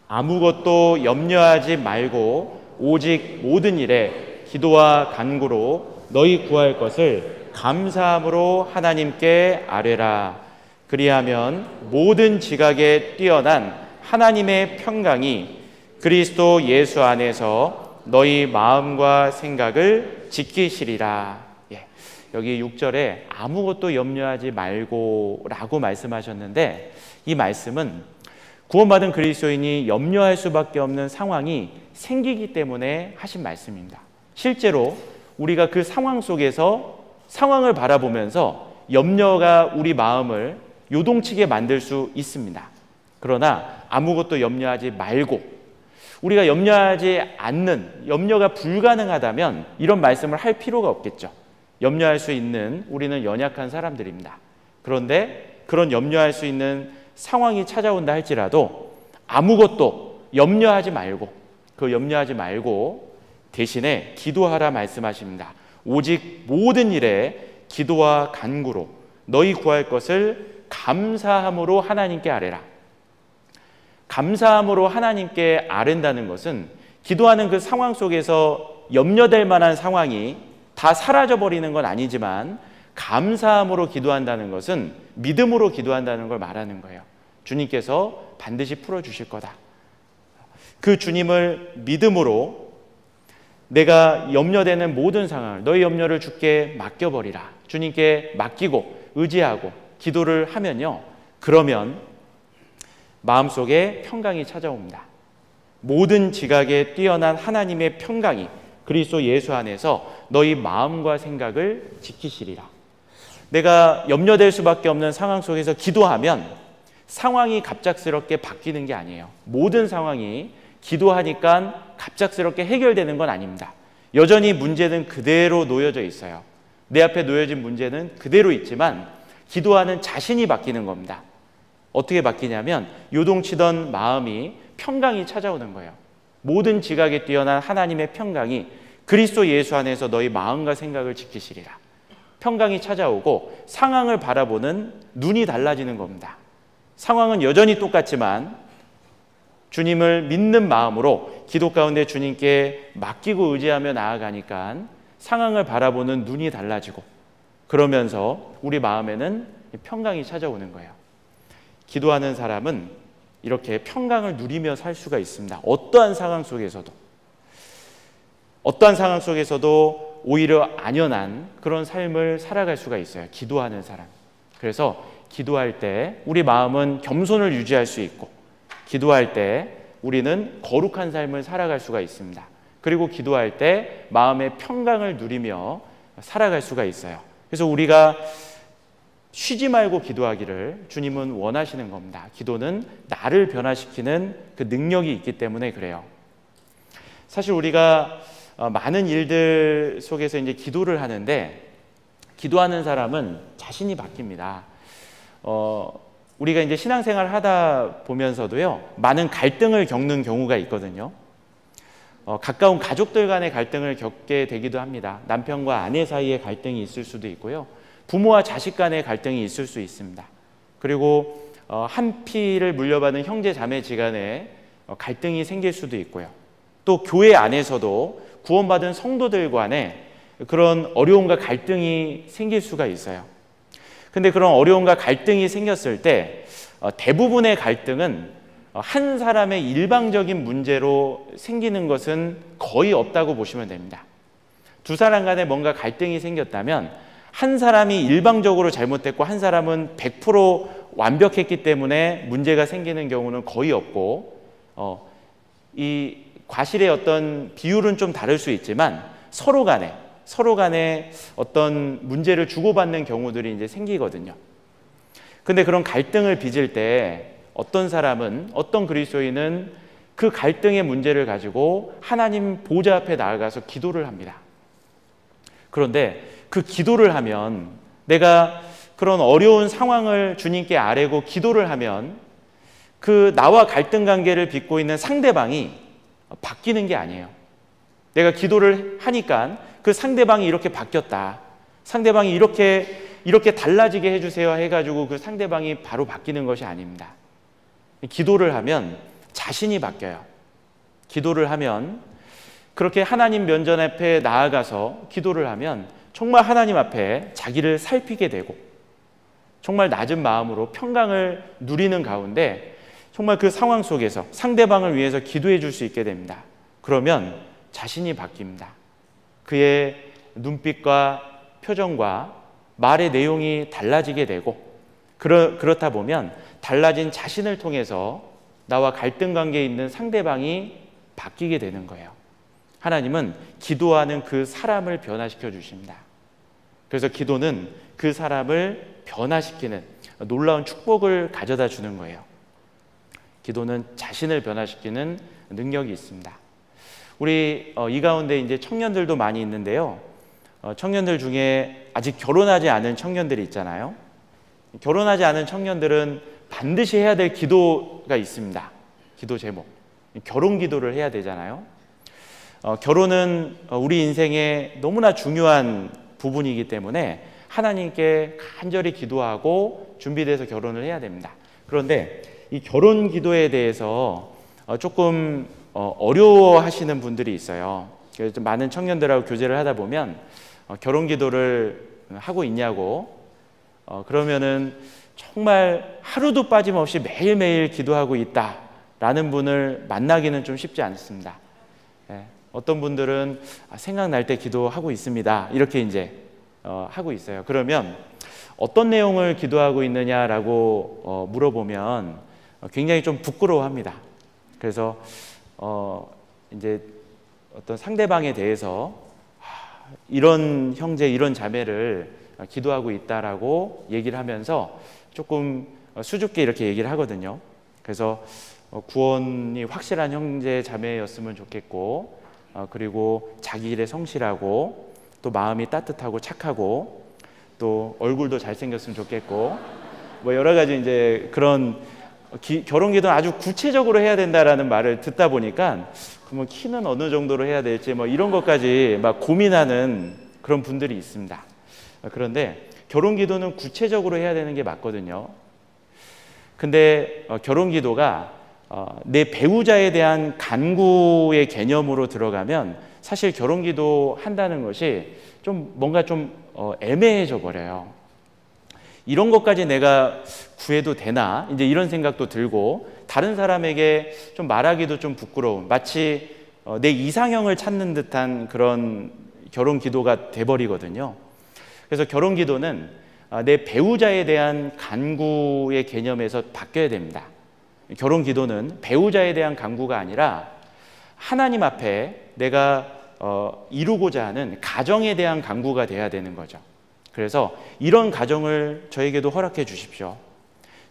S1: 아무것도 염려하지 말고 오직 모든 일에 기도와 간구로 너희 구할 것을 감사함으로 하나님께 아뢰라. 그리하면 모든 지각에 뛰어난 하나님의 평강이 그리스도 예수 안에서 너희 마음과 생각을 지키시리라. 여기 6절에 아무것도 염려하지 말고 라고 말씀하셨는데, 이 말씀은 구원받은 그리스도인이 염려할 수밖에 없는 상황이 생기기 때문에 하신 말씀입니다. 실제로 우리가 그 상황 속에서 상황을 바라보면서 염려가 우리 마음을 요동치게 만들 수 있습니다. 그러나 아무것도 염려하지 말고, 우리가 염려하지 않는, 염려가 불가능하다면 이런 말씀을 할 필요가 없겠죠. 염려할 수 있는 우리는 연약한 사람들입니다. 그런데 그런 염려할 수 있는 상황이 찾아온다 할지라도 아무것도 염려하지 말고, 그 염려하지 말고 대신에 기도하라 말씀하십니다. 오직 모든 일에 기도와 간구로 너희 구할 것을 감사함으로 하나님께 아뢰라. 감사함으로 하나님께 아뢰는다는 것은 기도하는 그 상황 속에서 염려될 만한 상황이 다 사라져버리는 건 아니지만 감사함으로 기도한다는 것은 믿음으로 기도한다는 걸 말하는 거예요. 주님께서 반드시 풀어주실 거다. 그 주님을 믿음으로 내가 염려되는 모든 상황을, 너희 염려를 주께 맡겨버리라. 주님께 맡기고 의지하고 기도를 하면요, 그러면 마음속에 평강이 찾아옵니다. 모든 지각에 뛰어난 하나님의 평강이 그리스도 예수 안에서 너희 마음과 생각을 지키시리라. 내가 염려될 수밖에 없는 상황 속에서 기도하면 상황이 갑작스럽게 바뀌는 게 아니에요. 모든 상황이 기도하니까 갑작스럽게 해결되는 건 아닙니다. 여전히 문제는 그대로 놓여져 있어요. 내 앞에 놓여진 문제는 그대로 있지만 기도하는 자신이 바뀌는 겁니다. 어떻게 바뀌냐면 요동치던 마음이 평강이 찾아오는 거예요. 모든 지각에 뛰어난 하나님의 평강이 그리스도 예수 안에서 너희 마음과 생각을 지키시리라. 평강이 찾아오고 상황을 바라보는 눈이 달라지는 겁니다. 상황은 여전히 똑같지만 주님을 믿는 마음으로 기도 가운데 주님께 맡기고 의지하며 나아가니까 상황을 바라보는 눈이 달라지고, 그러면서 우리 마음에는 평강이 찾아오는 거예요. 기도하는 사람은 이렇게 평강을 누리며 살 수가 있습니다. 어떠한 상황 속에서도 오히려 안연한 그런 삶을 살아갈 수가 있어요. 기도하는 사람. 그래서 기도할 때 우리 마음은 겸손을 유지할 수 있고, 기도할 때 우리는 거룩한 삶을 살아갈 수가 있습니다. 그리고 기도할 때 마음의 평강을 누리며 살아갈 수가 있어요. 그래서 우리가 쉬지 말고 기도하기를 주님은 원하시는 겁니다. 기도는 나를 변화시키는 그 능력이 있기 때문에 그래요. 사실 우리가 많은 일들 속에서 이제 기도를 하는데, 기도하는 사람은 자신이 바뀝니다. 우리가 이제 신앙생활 하다 보면서도요, 많은 갈등을 겪는 경우가 있거든요. 가까운 가족들 간의 갈등을 겪게 되기도 합니다. 남편과 아내 사이에 갈등이 있을 수도 있고요. 부모와 자식 간의 갈등이 있을 수 있습니다. 그리고 한 피를 물려받은 형제 자매지간에 갈등이 생길 수도 있고요. 또 교회 안에서도 구원받은 성도들 간에 그런 어려움과 갈등이 생길 수가 있어요. 근데 그런 어려움과 갈등이 생겼을 때 대부분의 갈등은 한 사람의 일방적인 문제로 생기는 것은 거의 없다고 보시면 됩니다. 두 사람 간에 뭔가 갈등이 생겼다면 한 사람이 일방적으로 잘못됐고 한 사람은 100% 완벽했기 때문에 문제가 생기는 경우는 거의 없고, 이 과실의 어떤 비율은 좀 다를 수 있지만 서로 간에 어떤 문제를 주고받는 경우들이 이제 생기거든요. 근데 그런 갈등을 빚을 때 어떤 사람은, 어떤 그리스도인은 그 갈등의 문제를 가지고 하나님 보좌 앞에 나아가서 기도를 합니다. 그런데 그 기도를 하면, 내가 그런 어려운 상황을 주님께 아뢰고 기도를 하면 그 나와 갈등 관계를 빚고 있는 상대방이 바뀌는 게 아니에요. 내가 기도를 하니까 그 상대방이 이렇게 바뀌었다, 상대방이 이렇게 달라지게 해주세요 해가지고 그 상대방이 바로 바뀌는 것이 아닙니다. 기도를 하면 자신이 바뀌어요. 기도를 하면, 그렇게 하나님 면전 앞에 나아가서 기도를 하면 정말 하나님 앞에 자기를 살피게 되고 정말 낮은 마음으로 평강을 누리는 가운데 정말 그 상황 속에서 상대방을 위해서 기도해 줄 수 있게 됩니다. 그러면 자신이 바뀝니다. 그의 눈빛과 표정과 말의 내용이 달라지게 되고, 그렇다 보면 달라진 자신을 통해서 나와 갈등 관계에 있는 상대방이 바뀌게 되는 거예요. 하나님은 기도하는 그 사람을 변화시켜 주십니다. 그래서 기도는 그 사람을 변화시키는 놀라운 축복을 가져다 주는 거예요. 기도는 자신을 변화시키는 능력이 있습니다. 우리 이 가운데 이제 청년들도 많이 있는데요. 청년들 중에 아직 결혼하지 않은 청년들이 있잖아요. 결혼하지 않은 청년들은 반드시 해야 될 기도가 있습니다. 기도 제목. 결혼 기도를 해야 되잖아요. 결혼은 우리 인생에 너무나 중요한 부분이기 때문에 하나님께 간절히 기도하고 준비돼서 결혼을 해야 됩니다. 그런데 이 결혼 기도에 대해서 조금 어려워하시는 분들이 있어요. 그래서 많은 청년들하고 교제를 하다 보면 결혼 기도를 하고 있냐고, 그러면은 정말 하루도 빠짐없이 매일매일 기도하고 있다라는 분을 만나기는 좀 쉽지 않습니다. 어떤 분들은 생각날 때 기도하고 있습니다, 이렇게 이제 하고 있어요. 그러면 어떤 내용을 기도하고 있느냐라고 물어보면 굉장히 좀 부끄러워합니다. 그래서 이제 어떤 상대방에 대해서 이런 형제, 이런 자매를 기도하고 있다라고 얘기를 하면서 조금 수줍게 이렇게 얘기를 하거든요. 그래서 구원이 확실한 형제 자매였으면 좋겠고, 그리고 자기 일에 성실하고 또 마음이 따뜻하고 착하고 또 얼굴도 잘생겼으면 좋겠고, 뭐 여러 가지 이제 그런 결혼 기도는 아주 구체적으로 해야 된다라는 말을 듣다 보니까 뭐 키는 어느 정도로 해야 될지 뭐 이런 것까지 막 고민하는 그런 분들이 있습니다. 그런데 결혼 기도는 구체적으로 해야 되는 게 맞거든요. 근데 결혼 기도가 내 배우자에 대한 간구의 개념으로 들어가면 사실 결혼 기도 한다는 것이 좀 뭔가 좀 애매해져 버려요. 이런 것까지 내가 구해도 되나? 이제 이런 생각도 들고, 다른 사람에게 좀 말하기도 좀 부끄러운, 마치 내 이상형을 찾는 듯한 그런 결혼 기도가 돼버리거든요. 그래서 결혼 기도는 내 배우자에 대한 간구의 개념에서 바뀌어야 됩니다. 결혼 기도는 배우자에 대한 간구가 아니라 하나님 앞에 내가 이루고자 하는 가정에 대한 간구가 돼야 되는 거죠. 그래서 이런 가정을 저에게도 허락해 주십시오.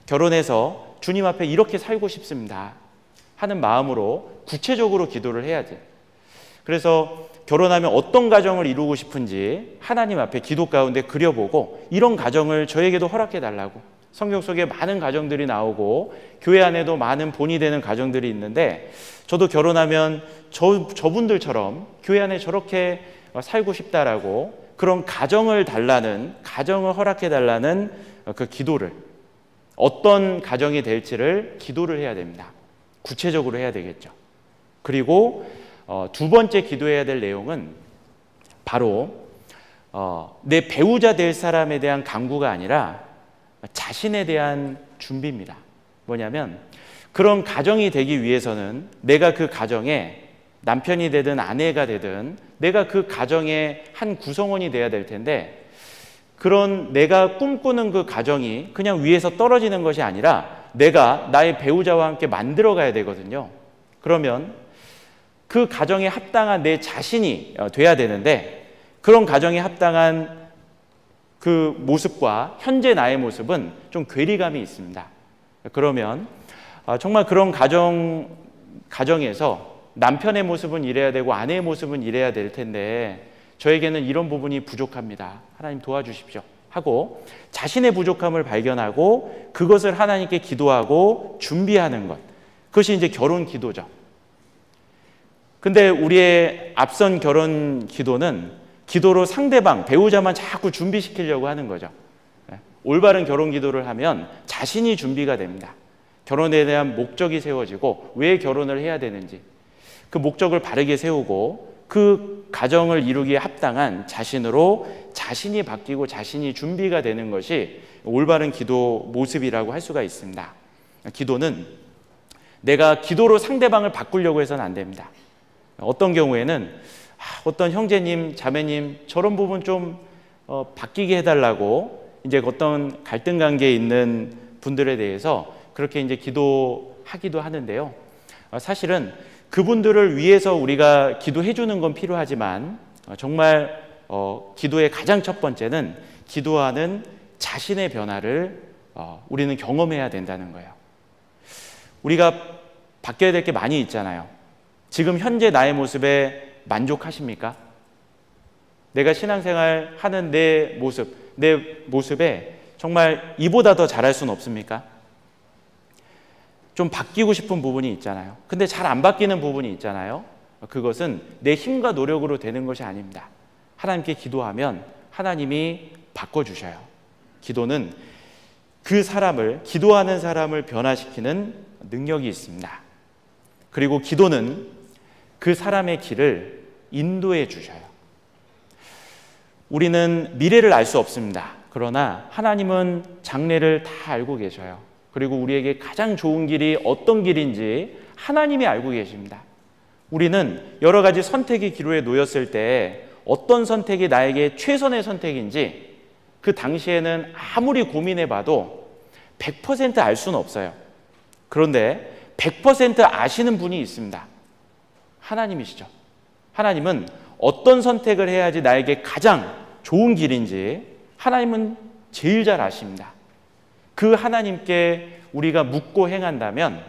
S1: 결혼해서 주님 앞에 이렇게 살고 싶습니다 하는 마음으로 구체적으로 기도를 해야지. 그래서 결혼하면 어떤 가정을 이루고 싶은지 하나님 앞에 기도 가운데 그려보고, 이런 가정을 저에게도 허락해 달라고. 성경 속에 많은 가정들이 나오고 교회 안에도 많은 본이 되는 가정들이 있는데, 저도 결혼하면 저분들처럼 교회 안에 저렇게 살고 싶다라고 그런 가정을 달라는, 가정을 허락해 달라는 그 기도를, 어떤 가정이 될지를 기도를 해야 됩니다. 구체적으로 해야 되겠죠. 그리고 두 번째 기도해야 될 내용은 바로 내 배우자 될 사람에 대한 간구가 아니라 자신에 대한 준비입니다. 뭐냐면 그런 가정이 되기 위해서는 내가 그 가정에 남편이 되든 아내가 되든 내가 그 가정의 한 구성원이 돼야 될 텐데, 그런 내가 꿈꾸는 그 가정이 그냥 위에서 떨어지는 것이 아니라 내가 나의 배우자와 함께 만들어 가야 되거든요. 그러면 그 가정에 합당한 내 자신이 돼야 되는데, 그런 가정에 합당한 그 모습과 현재 나의 모습은 좀 괴리감이 있습니다. 그러면 정말 그런 가정에서 남편의 모습은 이래야 되고 아내의 모습은 이래야 될 텐데 저에게는 이런 부분이 부족합니다. 하나님 도와주십시오 하고 자신의 부족함을 발견하고 그것을 하나님께 기도하고 준비하는 것, 그것이 이제 결혼 기도죠. 근데 우리의 앞선 결혼 기도는 기도로 상대방, 배우자만 자꾸 준비시키려고 하는 거죠. 올바른 결혼 기도를 하면 자신이 준비가 됩니다. 결혼에 대한 목적이 세워지고 왜 결혼을 해야 되는지 그 목적을 바르게 세우고 그 가정을 이루기에 합당한 자신으로 자신이 바뀌고 자신이 준비가 되는 것이 올바른 기도 모습이라고 할 수가 있습니다. 기도는 내가 기도로 상대방을 바꾸려고 해서는 안 됩니다. 어떤 경우에는 어떤 형제님, 자매님 저런 부분 좀 바뀌게 해달라고 이제 어떤 갈등 관계에 있는 분들에 대해서 그렇게 이제 기도하기도 하는데요. 사실은 그분들을 위해서 우리가 기도해 주는 건 필요하지만 정말 기도의 가장 첫 번째는 기도하는 자신의 변화를 우리는 경험해야 된다는 거예요. 우리가 바뀌어야 될 게 많이 있잖아요. 지금 현재 나의 모습에 만족하십니까? 내가 신앙생활 하는 내 모습에 정말 이보다 더 잘할 수는 없습니까? 좀 바뀌고 싶은 부분이 있잖아요. 근데 잘 안 바뀌는 부분이 있잖아요. 그것은 내 힘과 노력으로 되는 것이 아닙니다. 하나님께 기도하면 하나님이 바꿔주셔요. 기도는 그 사람을, 기도하는 사람을 변화시키는 능력이 있습니다. 그리고 기도는 그 사람의 길을 인도해 주셔요. 우리는 미래를 알 수 없습니다. 그러나 하나님은 장래를 다 알고 계셔요. 그리고 우리에게 가장 좋은 길이 어떤 길인지 하나님이 알고 계십니다. 우리는 여러 가지 선택의 기로에 놓였을 때 어떤 선택이 나에게 최선의 선택인지 그 당시에는 아무리 고민해봐도 100% 알 수는 없어요. 그런데 100% 아시는 분이 있습니다. 하나님이시죠. 하나님은 어떤 선택을 해야지 나에게 가장 좋은 길인지 하나님은 제일 잘 아십니다. 그 하나님께 우리가 묻고 행한다면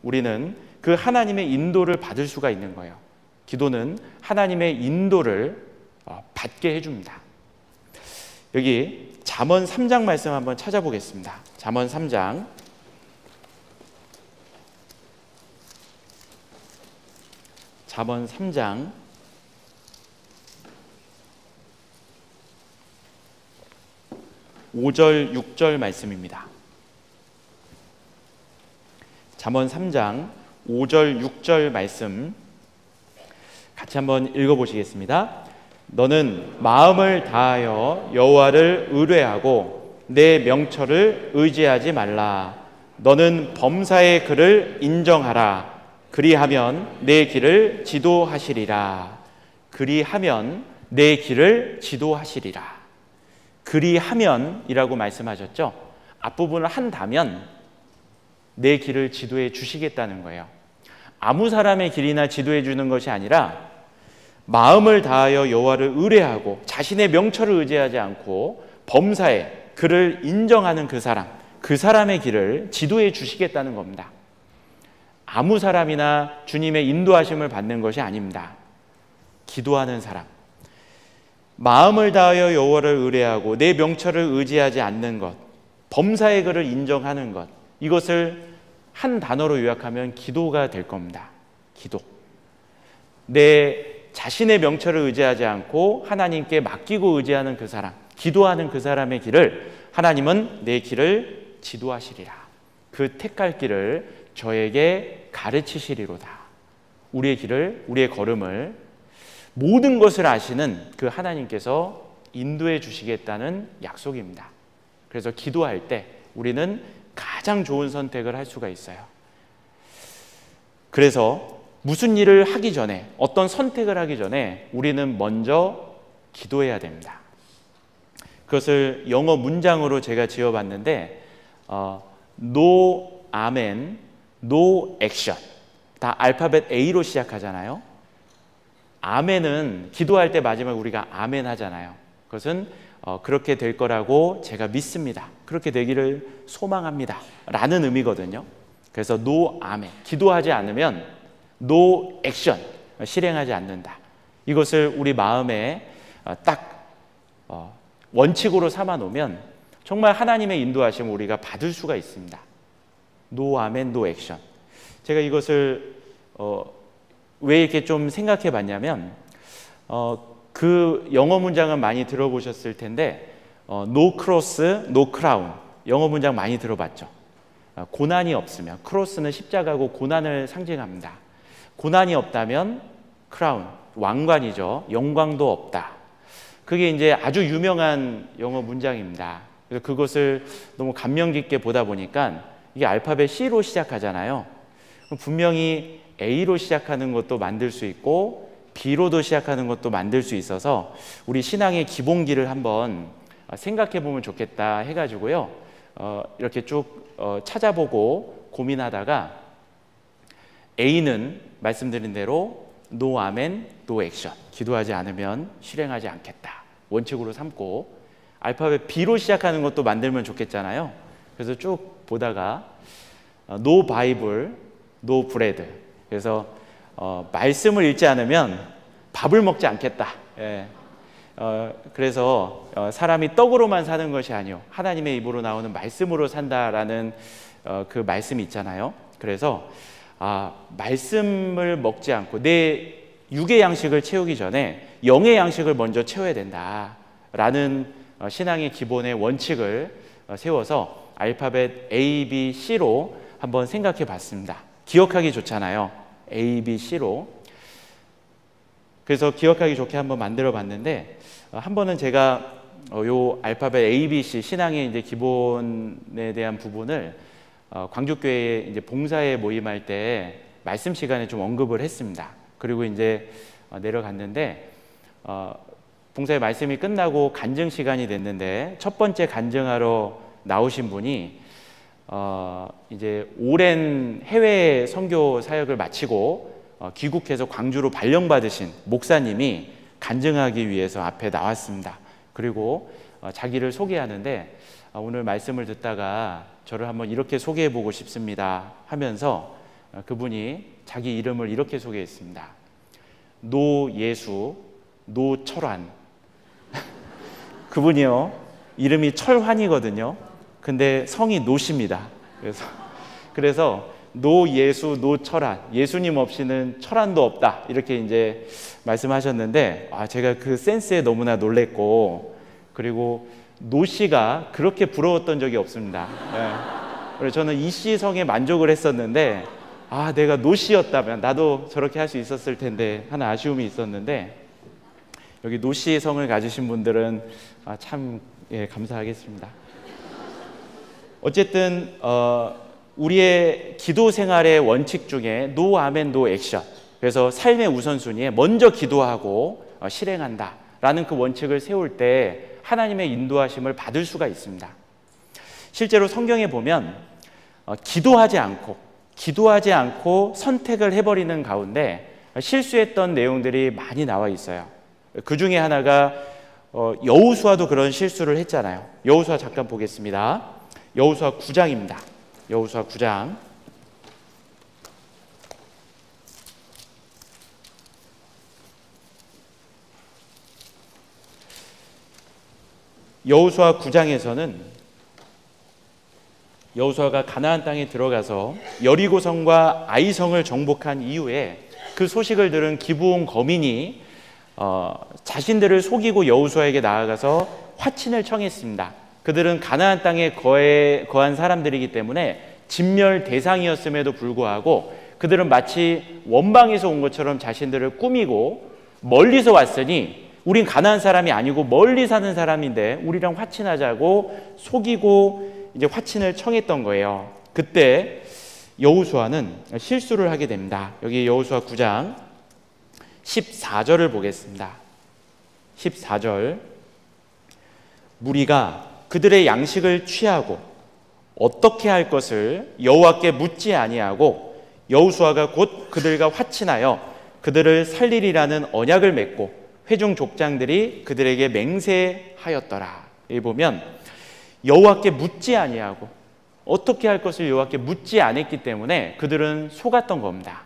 S1: 우리는 그 하나님의 인도를 받을 수가 있는 거예요. 기도는 하나님의 인도를 받게 해줍니다. 여기 잠언 3장 말씀 한번 찾아보겠습니다. 잠언 3장 5절 6절 말씀입니다. 잠언 3장 5절 6절 말씀 같이 한번 읽어보시겠습니다. 너는 마음을 다하여 여호와를 의뢰하고 내 명철을 의지하지 말라. 너는 범사의 글을 인정하라. 그리하면 내 길을 지도하시리라. 그리하면 내 길을 지도하시리라. 그리하면이라고 말씀하셨죠. 앞부분을 한다면 내 길을 지도해 주시겠다는 거예요. 아무 사람의 길이나 지도해 주는 것이 아니라 마음을 다하여 여호와를 의뢰하고 자신의 명철을 의지하지 않고 범사에 그를 인정하는 그 사람의 길을 지도해 주시겠다는 겁니다. 아무 사람이나 주님의 인도하심을 받는 것이 아닙니다. 기도하는 사람, 마음을 다하여 여호와를 의뢰하고 내 명철을 의지하지 않는 것, 범사의 그를 인정하는 것, 이것을 한 단어로 요약하면 기도가 될 겁니다. 기도. 내 자신의 명철을 의지하지 않고 하나님께 맡기고 의지하는 그 사람, 기도하는 그 사람의 길을 하나님은 내 길을 지도하시리라. 그 택할 길을 저에게 가르치시리로다. 우리의 길을, 우리의 걸음을 모든 것을 아시는 그 하나님께서 인도해 주시겠다는 약속입니다. 그래서 기도할 때 우리는 가장 좋은 선택을 할 수가 있어요. 그래서 무슨 일을 하기 전에, 어떤 선택을 하기 전에 우리는 먼저 기도해야 됩니다. 그것을 영어 문장으로 제가 지어봤는데 No Amen, No Action. 다 알파벳 A로 시작하잖아요. 아멘은 기도할 때 마지막에 우리가 아멘 하잖아요. 그것은 그렇게 될 거라고 제가 믿습니다. 그렇게 되기를 소망합니다. 라는 의미거든요. 그래서 No Amen, 기도하지 않으면 No Action, 실행하지 않는다. 이것을 우리 마음에 딱 원칙으로 삼아 놓으면 정말 하나님의 인도하심을 우리가 받을 수가 있습니다. No Amen, No Action. 제가 이것을 왜 이렇게 좀 생각해 봤냐면 그 영어 문장은 많이 들어보셨을 텐데 No cross, no crown. 영어 문장 많이 들어봤죠. 고난이 없으면, 크로스는 십자가고 고난을 상징합니다. 고난이 없다면 크라운, 왕관이죠. 영광도 없다. 그게 이제 아주 유명한 영어 문장입니다. 그래서 그것을 너무 감명 깊게 보다 보니까 이게 알파벳 C로 시작하잖아요. 분명히 A로 시작하는 것도 만들 수 있고 B로도 시작하는 것도 만들 수 있어서 우리 신앙의 기본기를 한번 생각해 보면 좋겠다 해가지고요. 이렇게 쭉 찾아보고 고민하다가 A는 말씀드린 대로 No Amen, No Action. 기도하지 않으면 실행하지 않겠다. 원칙으로 삼고 알파벳 B로 시작하는 것도 만들면 좋겠잖아요. 그래서 쭉 보다가 No Bible, No Bread. 그래서 말씀을 읽지 않으면 밥을 먹지 않겠다. 예. 그래서 사람이 떡으로만 사는 것이 아니요 하나님의 입으로 나오는 말씀으로 산다라는 그 말씀이 있잖아요. 그래서 말씀을 먹지 않고 내 육의 양식을 채우기 전에 영의 양식을 먼저 채워야 된다라는 신앙의 기본의 원칙을 세워서 알파벳 A, B, C로 한번 생각해 봤습니다. 기억하기 좋잖아요. A, B, C로. 그래서 기억하기 좋게 한번 만들어 봤는데 한 번은 제가 요 알파벳 A, B, C 신앙의 이제 기본에 대한 부분을 광주교회에 이제 봉사에 모임할 때 말씀 시간에 좀 언급을 했습니다. 그리고 이제 내려갔는데 봉사의 말씀이 끝나고 간증 시간이 됐는데 첫 번째 간증하러 나오신 분이 이제 오랜 해외 선교 사역을 마치고 귀국해서 광주로 발령받으신 목사님이 간증하기 위해서 앞에 나왔습니다. 그리고 자기를 소개하는데 오늘 말씀을 듣다가 저를 한번 이렇게 소개해보고 싶습니다 하면서 그분이 자기 이름을 이렇게 소개했습니다. 노 예수, 노 철환. 그분이요 이름이 철환이거든요. 근데 성이 노십니다. 그래서 노 예수, 노 철환. 예수님 없이는 철환도 없다. 이렇게 이제 말씀하셨는데 제가 그 센스에 너무나 놀랬고 그리고 노 씨가 그렇게 부러웠던 적이 없습니다. 네. 그래서 저는 이 씨 성에 만족을 했었는데 내가 노 씨였다면 나도 저렇게 할 수 있었을 텐데 하는 아쉬움이 있었는데 여기 노 씨의 성을 가지신 분들은 참 감사하겠습니다. 어쨌든 우리의 기도 생활의 원칙 중에 No Amen, No Action. 그래서 삶의 우선순위에 먼저 기도하고 실행한다 라는 그 원칙을 세울 때 하나님의 인도하심을 받을 수가 있습니다. 실제로 성경에 보면 기도하지 않고 선택을 해버리는 가운데 실수했던 내용들이 많이 나와 있어요. 그 중에 하나가 여호수아도 그런 실수를 했잖아요. 여호수아 잠깐 보겠습니다. 여호수아 9장입니다. 여호수아 9장. 여호수아 9장에서는 여호수아가 가나안 땅에 들어가서 여리고성과 아이성을 정복한 이후에 그 소식을 들은 기브온 거민이 자신들을 속이고 여호수아에게 나아가서 화친을 청했습니다. 그들은 가나안 땅에 거한 사람들이기 때문에 진멸 대상이었음에도 불구하고 그들은 마치 원방에서 온 것처럼 자신들을 꾸미고 멀리서 왔으니 우린 가난한 사람이 아니고 멀리 사는 사람인데 우리랑 화친하자고 속이고 이제 화친을 청했던 거예요. 그때 여호수아는 실수를 하게 됩니다. 여기 여호수아 9장 14절을 보겠습니다. 14절. 무리가 그들의 양식을 취하고 어떻게 할 것을 여호와께 묻지 아니하고 여호수아가 곧 그들과 화친하여 그들을 살리리라는 언약을 맺고 회중 족장들이 그들에게 맹세하였더라. 여기 보면 여호와께 묻지 아니하고 어떻게 할 것을 여호와께 묻지 않았기 때문에 그들은 속았던 겁니다.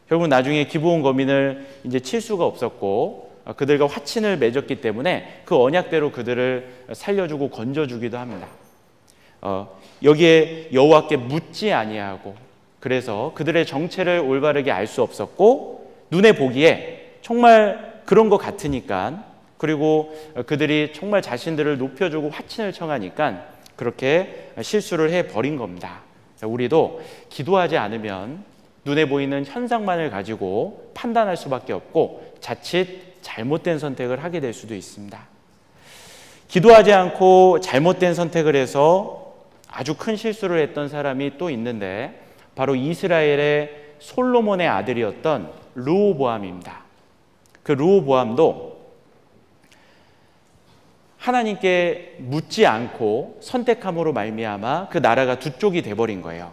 S1: 결국 나중에 기브온 거민을 이제 칠 수가 없었고 그들과 화친을 맺었기 때문에 그 언약대로 그들을 살려주고 건져주기도 합니다. 여기에 여호와께 묻지 아니하고 그래서 그들의 정체를 올바르게 알 수 없었고 눈에 보기에 정말 그런 것 같으니까 그리고 그들이 정말 자신들을 높여주고 화친을 청하니까 그렇게 실수를 해버린 겁니다. 우리도 기도하지 않으면 눈에 보이는 현상만을 가지고 판단할 수밖에 없고 자칫 잘못된 선택을 하게 될 수도 있습니다. 기도하지 않고 잘못된 선택을 해서 아주 큰 실수를 했던 사람이 또 있는데 바로 이스라엘의 솔로몬의 아들이었던 르호보암입니다. 그 르호보암도 하나님께 묻지 않고 선택함으로 말미암아 그 나라가 두 쪽이 돼버린 거예요.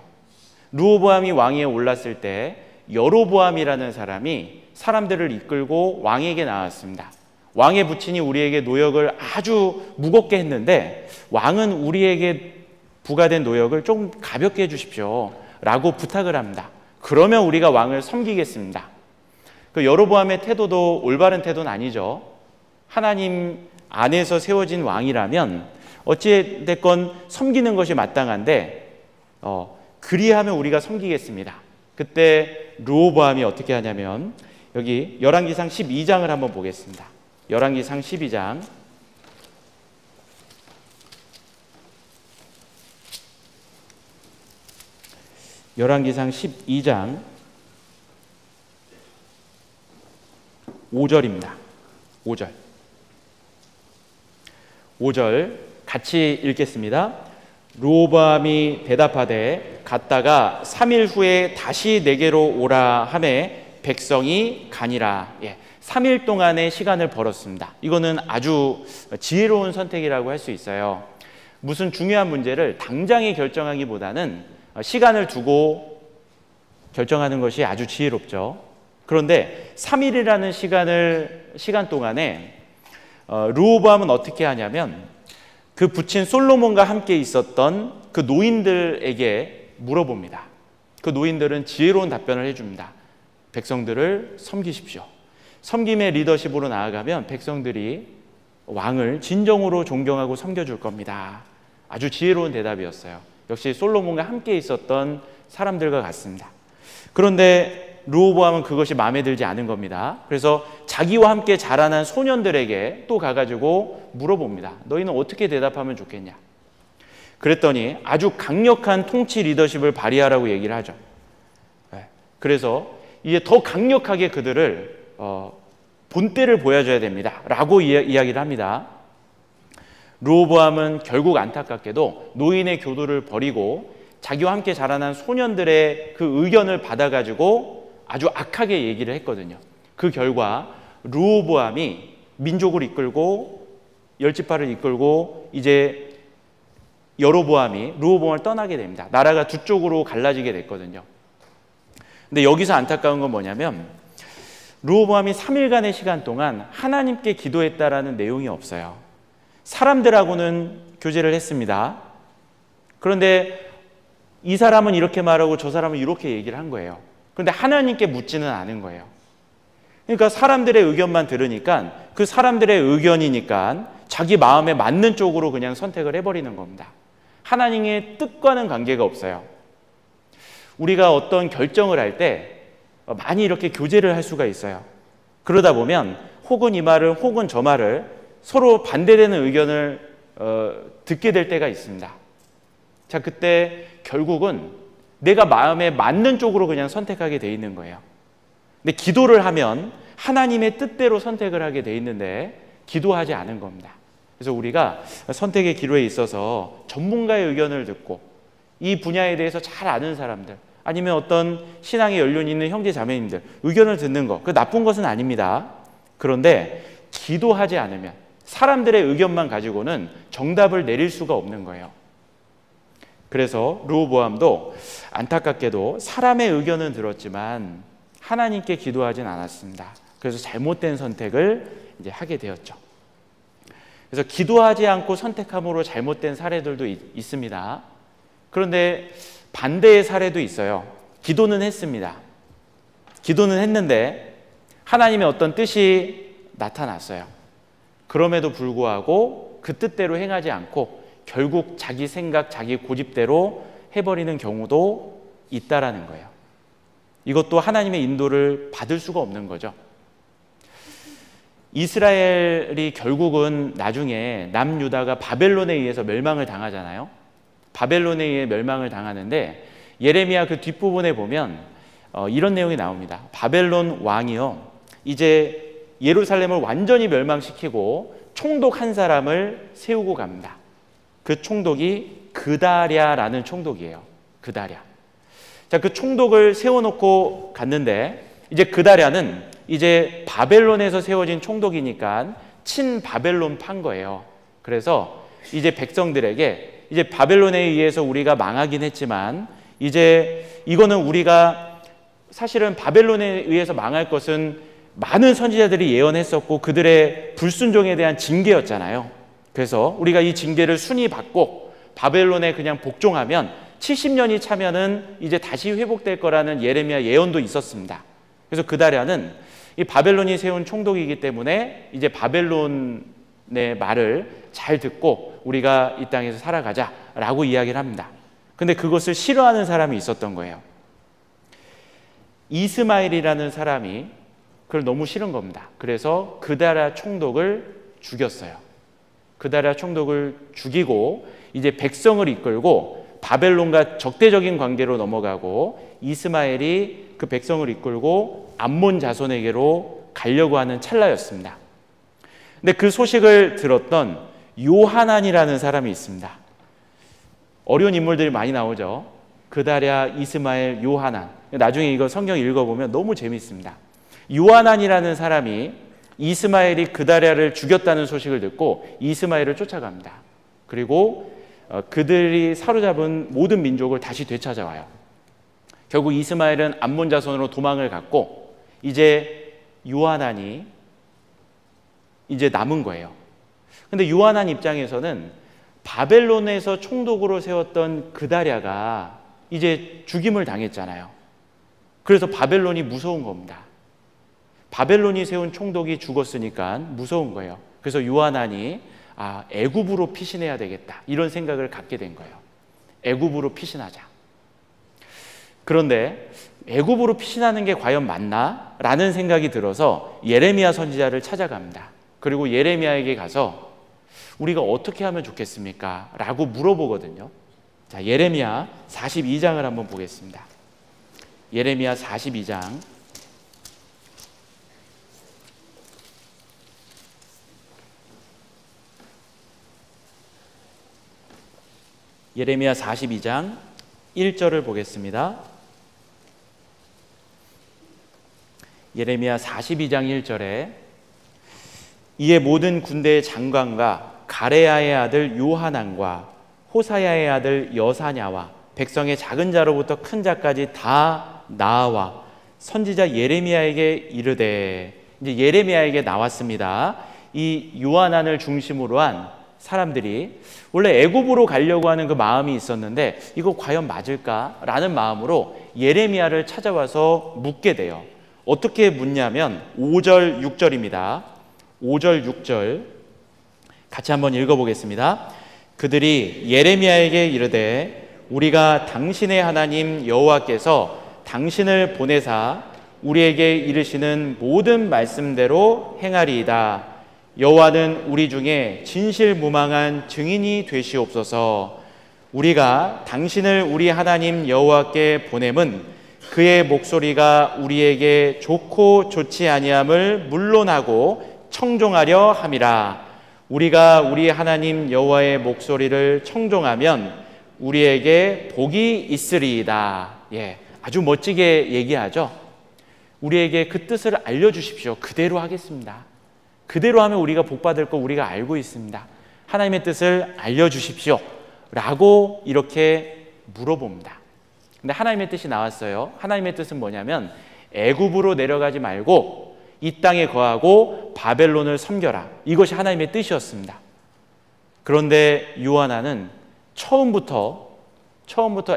S1: 르호보암이 왕위에 올랐을 때 여로보암이라는 사람이 사람들을 이끌고 왕에게 나왔습니다. 왕의 부친이 우리에게 노역을 아주 무겁게 했는데 왕은 우리에게 부과된 노역을 좀 가볍게 해주십시오 라고 부탁을 합니다. 그러면 우리가 왕을 섬기겠습니다. 그 여로보암의 태도도 올바른 태도는 아니죠. 하나님 안에서 세워진 왕이라면 어찌됐건 섬기는 것이 마땅한데 그리하면 우리가 섬기겠습니다. 그때 르호보암이 어떻게 하냐면 여기 열왕기상 12장을 한번 보겠습니다. 열왕기상 12장 열왕기상 12장 5절입니다. 5절 같이 읽겠습니다. 르호보암이 대답하되 갔다가 3일 후에 다시 내게로 오라 하매 백성이 가니라. 3일 동안의 시간을 벌었습니다. 이거는 아주 지혜로운 선택이라고 할 수 있어요. 무슨 중요한 문제를 당장에 결정하기보다는 시간을 두고 결정하는 것이 아주 지혜롭죠. 그런데 3일이라는 시간 동안에 르호보암은 어떻게 하냐면 그 부친 솔로몬과 함께 있었던 그 노인들에게 물어봅니다. 그 노인들은 지혜로운 답변을 해줍니다. 백성들을 섬기십시오. 섬김의 리더십으로 나아가면 백성들이 왕을 진정으로 존경하고 섬겨줄 겁니다. 아주 지혜로운 대답이었어요. 역시 솔로몬과 함께 있었던 사람들과 같습니다. 그런데 르호보암은 그것이 마음에 들지 않은 겁니다. 그래서 자기와 함께 자라난 소년들에게 또 가가지고 물어봅니다. 너희는 어떻게 대답하면 좋겠냐? 그랬더니 아주 강력한 통치 리더십을 발휘하라고 얘기를 하죠. 그래서 이제 더 강력하게 그들을 본때를 보여줘야 됩니다 라고 이야기를 합니다. 르호보암은 결국 안타깝게도 노인의 교도를 버리고 자기와 함께 자라난 소년들의 그 의견을 받아가지고 아주 악하게 얘기를 했거든요. 그 결과 르호보암이 민족을 이끌고 열지파를 이끌고 이제 여로보암이 르호보암을 떠나게 됩니다. 나라가 두 쪽으로 갈라지게 됐거든요. 근데 여기서 안타까운 건 뭐냐면 르호보암이 3일간의 시간 동안 하나님께 기도했다라는 내용이 없어요. 사람들하고는 교제를 했습니다. 그런데 이 사람은 이렇게 말하고 저 사람은 이렇게 얘기를 한 거예요. 그런데 하나님께 묻지는 않은 거예요. 그러니까 사람들의 의견만 들으니까 그 사람들의 의견이니까 자기 마음에 맞는 쪽으로 그냥 선택을 해버리는 겁니다. 하나님의 뜻과는 관계가 없어요. 우리가 어떤 결정을 할 때 많이 이렇게 교제를 할 수가 있어요. 그러다 보면 혹은 이 말을 혹은 저 말을 서로 반대되는 의견을 듣게 될 때가 있습니다. 자, 그때 결국은 내가 마음에 맞는 쪽으로 그냥 선택하게 돼 있는 거예요. 근데 기도를 하면 하나님의 뜻대로 선택을 하게 돼 있는데 기도하지 않은 겁니다. 그래서 우리가 선택의 기로에 있어서 전문가의 의견을 듣고 이 분야에 대해서 잘 아는 사람들, 아니면 어떤 신앙의 연륜이 있는 형제 자매님들 의견을 듣는 거, 그 나쁜 것은 아닙니다. 그런데 기도하지 않으면, 사람들의 의견만 가지고는 정답을 내릴 수가 없는 거예요. 그래서 르호보암도 안타깝게도 사람의 의견은 들었지만 하나님께 기도하진 않았습니다. 그래서 잘못된 선택을 이제 하게 되었죠. 그래서 기도하지 않고 선택함으로 잘못된 사례들도 있습니다. 그런데 반대의 사례도 있어요. 기도는 했습니다. 기도는 했는데 하나님의 어떤 뜻이 나타났어요. 그럼에도 불구하고 그 뜻대로 행하지 않고 결국 자기 생각, 자기 고집대로 해버리는 경우도 있다라는 거예요. 이것도 하나님의 인도를 받을 수가 없는 거죠. 이스라엘이 결국은 나중에 남유다가 바벨론에 의해서 멸망을 당하잖아요. 바벨론에 의해 멸망을 당하는데 예레미야 그 뒷부분에 보면 이런 내용이 나옵니다. 바벨론 왕이요, 이제 예루살렘을 완전히 멸망시키고 총독 한 사람을 세우고 갑니다. 그 총독이 그다랴라는 총독이에요. 그다랴. 자, 그 총독을 세워놓고 갔는데 이제 그다랴는 이제 바벨론에서 세워진 총독이니까 친바벨론 판 거예요. 그래서 이제 백성들에게 이제 바벨론에 의해서 우리가 망하긴 했지만 이제 이거는 우리가 사실은 바벨론에 의해서 망할 것은 많은 선지자들이 예언했었고 그들의 불순종에 대한 징계였잖아요. 그래서 우리가 이 징계를 순히 받고 바벨론에 그냥 복종하면 70년이 차면은 이제 다시 회복될 거라는 예레미야 예언도 있었습니다. 그래서 그다랴는 이 바벨론이 세운 총독이기 때문에 이제 바벨론의 말을 잘 듣고 우리가 이 땅에서 살아가자라고 이야기를 합니다. 근데 그것을 싫어하는 사람이 있었던 거예요. 이스마엘이라는 사람이 그걸 너무 싫은 겁니다. 그래서 그다랴 총독을 죽였어요. 그다랴 총독을 죽이고 이제 백성을 이끌고 바벨론과 적대적인 관계로 넘어가고 이스마엘이 그 백성을 이끌고 암몬 자손에게로 가려고 하는 찰나였습니다. 근데 그 소식을 들었던 요하난이라는 사람이 있습니다. 어려운 인물들이 많이 나오죠. 그다랴, 이스마엘, 요하난. 나중에 이거 성경 읽어보면 너무 재밌습니다. 요하난이라는 사람이 이스마엘이 그다랴를 죽였다는 소식을 듣고 이스마엘을 쫓아갑니다. 그리고 그들이 사로잡은 모든 민족을 다시 되찾아와요. 결국 이스마엘은 암몬 자손으로 도망을 갔고 이제 요하난이 이제 남은 거예요. 근데 요하난 입장에서는 바벨론에서 총독으로 세웠던 그다랴가 이제 죽임을 당했잖아요. 그래서 바벨론이 무서운 겁니다. 바벨론이 세운 총독이 죽었으니까 무서운 거예요. 그래서 요하난이 애굽으로 피신해야 되겠다 이런 생각을 갖게 된 거예요. 애굽으로 피신하자. 그런데 애굽으로 피신하는 게 과연 맞나? 라는 생각이 들어서 예레미야 선지자를 찾아갑니다. 그리고 예레미야에게 가서 우리가 어떻게 하면 좋겠습니까? 라고 물어보거든요. 자, 예레미야 42장을 한번 보겠습니다. 예레미야 42장 예레미야 42장 1절을 보겠습니다. 예레미야 42장 1절에 이에 모든 군대의 장관과 가레야의 아들 요하난과 호사야의 아들 여사냐와 백성의 작은 자로부터 큰 자까지 다 나와 선지자 예레미야에게 이르되, 이제 예레미야에게 나왔습니다. 이 요하난을 중심으로 한 사람들이 원래 애굽으로 가려고 하는 그 마음이 있었는데 이거 과연 맞을까라는 마음으로 예레미야를 찾아와서 묻게 돼요. 어떻게 묻냐면 5절 6절입니다. 5절 6절 같이 한번 읽어보겠습니다. 그들이 예레미야에게 이르되 우리가 당신의 하나님 여호와께서 당신을 보내사 우리에게 이르시는 모든 말씀대로 행하리이다. 여호와는 우리 중에 진실무망한 증인이 되시옵소서. 우리가 당신을 우리 하나님 여호와께 보냄은 그의 목소리가 우리에게 좋고 좋지 아니함을 물론하고 청종하려 함이라. 우리가 우리 하나님 여호와의 목소리를 청종하면 우리에게 복이 있으리이다. 예, 아주 멋지게 얘기하죠. 우리에게 그 뜻을 알려주십시오. 그대로 하겠습니다. 그대로 하면 우리가 복받을 거 우리가 알고 있습니다. 하나님의 뜻을 알려주십시오 라고 이렇게 물어봅니다. 근데 하나님의 뜻이 나왔어요. 하나님의 뜻은 뭐냐면 애굽으로 내려가지 말고 이 땅에 거하고 바벨론을 섬겨라. 이것이 하나님의 뜻이었습니다. 그런데 요하나는 처음부터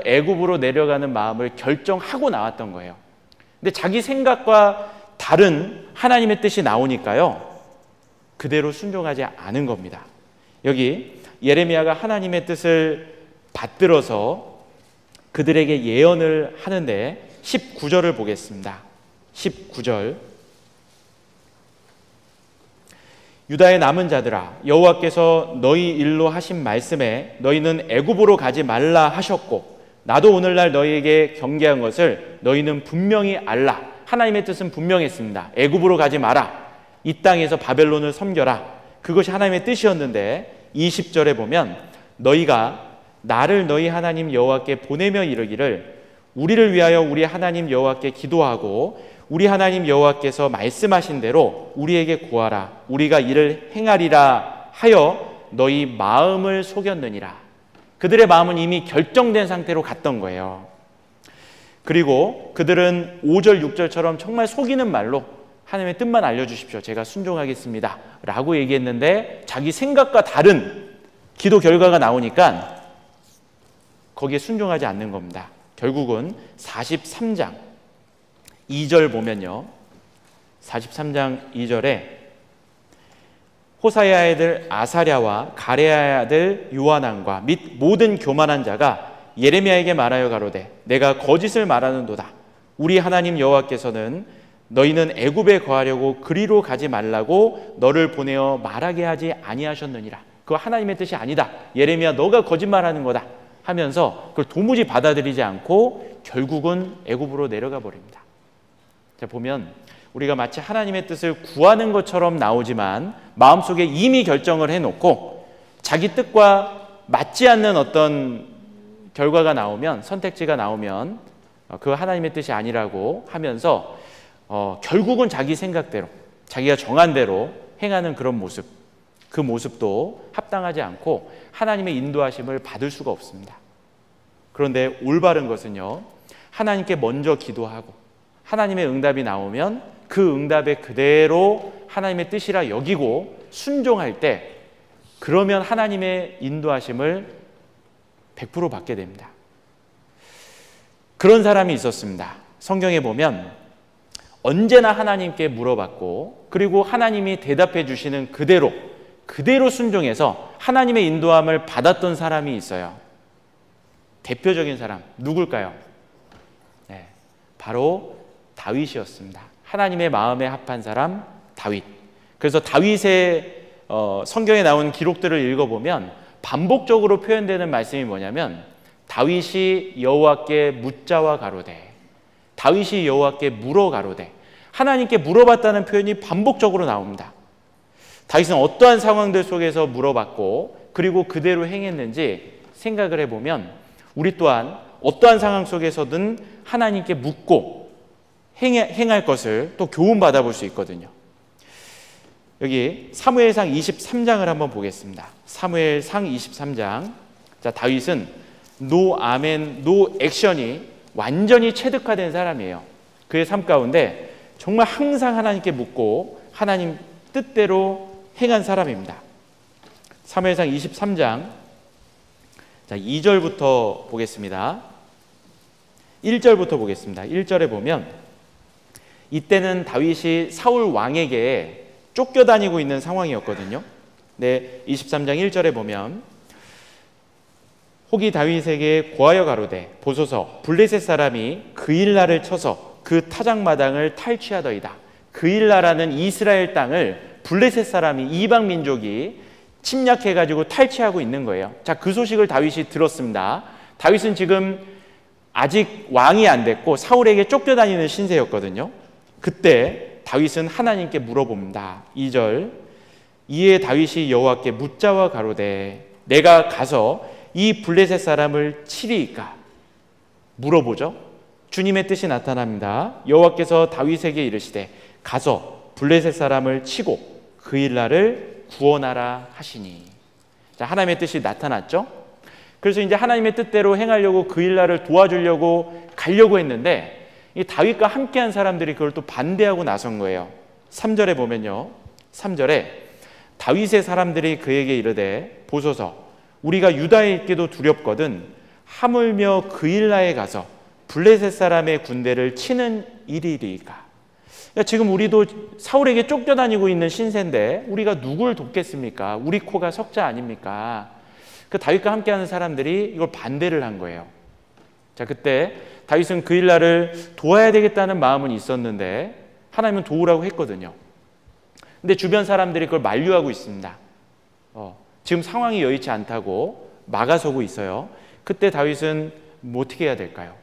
S1: 애굽으로 내려가는 마음을 결정하고 나왔던 거예요. 근데 자기 생각과 다른 하나님의 뜻이 나오니까요, 그대로 순종하지 않은 겁니다. 여기 예레미야가 하나님의 뜻을 받들어서 그들에게 예언을 하는데 19절을 보겠습니다. 19절. 유다의 남은 자들아, 여호와께서 너희 일로 하신 말씀에 너희는 애굽으로 가지 말라 하셨고 나도 오늘날 너희에게 경계한 것을 너희는 분명히 알라. 하나님의 뜻은 분명했습니다. 애굽으로 가지 마라. 이 땅에서 바벨론을 섬겨라. 그것이 하나님의 뜻이었는데 20절에 보면 너희가 나를 너희 하나님 여호와께 보내며 이르기를 우리를 위하여 우리 하나님 여호와께 기도하고 우리 하나님 여호와께서 말씀하신 대로 우리에게 구하라. 우리가 이를 행하리라 하여 너희 마음을 속였느니라. 그들의 마음은 이미 결정된 상태로 갔던 거예요. 그리고 그들은 5절 6절처럼 정말 속이는 말로 하나님의 뜻만 알려주십시오. 제가 순종하겠습니다 라고 얘기했는데 자기 생각과 다른 기도 결과가 나오니까 거기에 순종하지 않는 겁니다. 결국은 43장 2절 보면요, 43장 2절에 호사야의 아들 아사랴와 가레야의 아들 요하난과 및 모든 교만한 자가 예레미야에게 말하여 가로되 내가 거짓을 말하는도다. 우리 하나님 여호와께서는 너희는 애굽에 거하려고 그리로 가지 말라고 너를 보내어 말하게 하지 아니하셨느니라. 그거 하나님의 뜻이 아니다. 예레미야 너가 거짓말하는 거다 하면서 그걸 도무지 받아들이지 않고 결국은 애굽으로 내려가 버립니다. 자, 보면 우리가 마치 하나님의 뜻을 구하는 것처럼 나오지만 마음속에 이미 결정을 해놓고 자기 뜻과 맞지 않는 어떤 결과가 나오면, 선택지가 나오면 그 하나님의 뜻이 아니라고 하면서 결국은 자기 생각대로 자기가 정한 대로 행하는 그런 모습, 그 모습도 합당하지 않고 하나님의 인도하심을 받을 수가 없습니다. 그런데 올바른 것은요, 하나님께 먼저 기도하고 하나님의 응답이 나오면 그 응답에 그대로 하나님의 뜻이라 여기고 순종할 때 그러면 하나님의 인도하심을 100% 받게 됩니다. 그런 사람이 있었습니다. 성경에 보면 언제나 하나님께 물어봤고 그리고 하나님이 대답해 주시는 그대로 순종해서 하나님의 인도함을 받았던 사람이 있어요. 대표적인 사람 누굴까요? 네, 바로 다윗이었습니다. 하나님의 마음에 합한 사람 다윗. 그래서 다윗의 성경에 나온 기록들을 읽어보면 반복적으로 표현되는 말씀이 뭐냐면 다윗이 여호와께 묻자와 가로되, 다윗이 여호와께 물어 가로되, 하나님께 물어봤다는 표현이 반복적으로 나옵니다. 다윗은 어떠한 상황들 속에서 물어봤고 그리고 그대로 행했는지 생각을 해보면 우리 또한 어떠한 상황 속에서든 하나님께 묻고 행할 것을 또 교훈받아 볼 수 있거든요. 여기 사무엘상 23장을 한번 보겠습니다. 사무엘상 23장. 자, 다윗은 노 아멘, 노 액션이 완전히 체득화된 사람이에요. 그의 삶 가운데 정말 항상 하나님께 묻고 하나님 뜻대로 행한 사람입니다. 사무엘상 23장. 자, 2절부터 보겠습니다. 1절부터 보겠습니다. 1절에 보면 이때는 다윗이 사울 왕에게 쫓겨다니고 있는 상황이었거든요. 네, 23장 1절에 보면 혹이 다윗에게 고하여 가로되 보소서 블레셋 사람이 그일라를 쳐서 그 타작마당을 탈취하더이다. 그일라라는 이스라엘 땅을 블레셋 사람이, 이방 민족이 침략해가지고 탈취하고 있는 거예요. 자, 그 소식을 다윗이 들었습니다. 다윗은 지금 아직 왕이 안 됐고 사울에게 쫓겨다니는 신세였거든요. 그때 다윗은 하나님께 물어봅니다. 2절, 이에 다윗이 여호와께 묻자와 가로되 내가 가서 이 블레셋 사람을 치리이까? 물어보죠. 주님의 뜻이 나타납니다. 여호와께서 다윗에게 이르시되 가서 블레셋 사람을 치고 그 일날을 구원하라 하시니. 자, 하나님의 뜻이 나타났죠. 그래서 이제 하나님의 뜻대로 행하려고 그 일날을 도와주려고 가려고 했는데 이 다윗과 함께한 사람들이 그걸 또 반대하고 나선 거예요. 3절에 보면요, 3절에 다윗의 사람들이 그에게 이르되 보소서 우리가 유다에 있기도 두렵거든 하물며 그 일날에 가서 블레셋 사람의 군대를 치는 일이리까. 지금 우리도 사울에게 쫓겨다니고 있는 신세인데 우리가 누굴 돕겠습니까? 우리 코가 석자 아닙니까? 그 다윗과 함께하는 사람들이 이걸 반대를 한 거예요. 자, 그때 다윗은 그 일날을 도와야 되겠다는 마음은 있었는데 하나님은 도우라고 했거든요. 근데 주변 사람들이 그걸 만류하고 있습니다. 지금 상황이 여의치 않다고 막아서고 있어요. 그때 다윗은 어떻게 해야 될까요?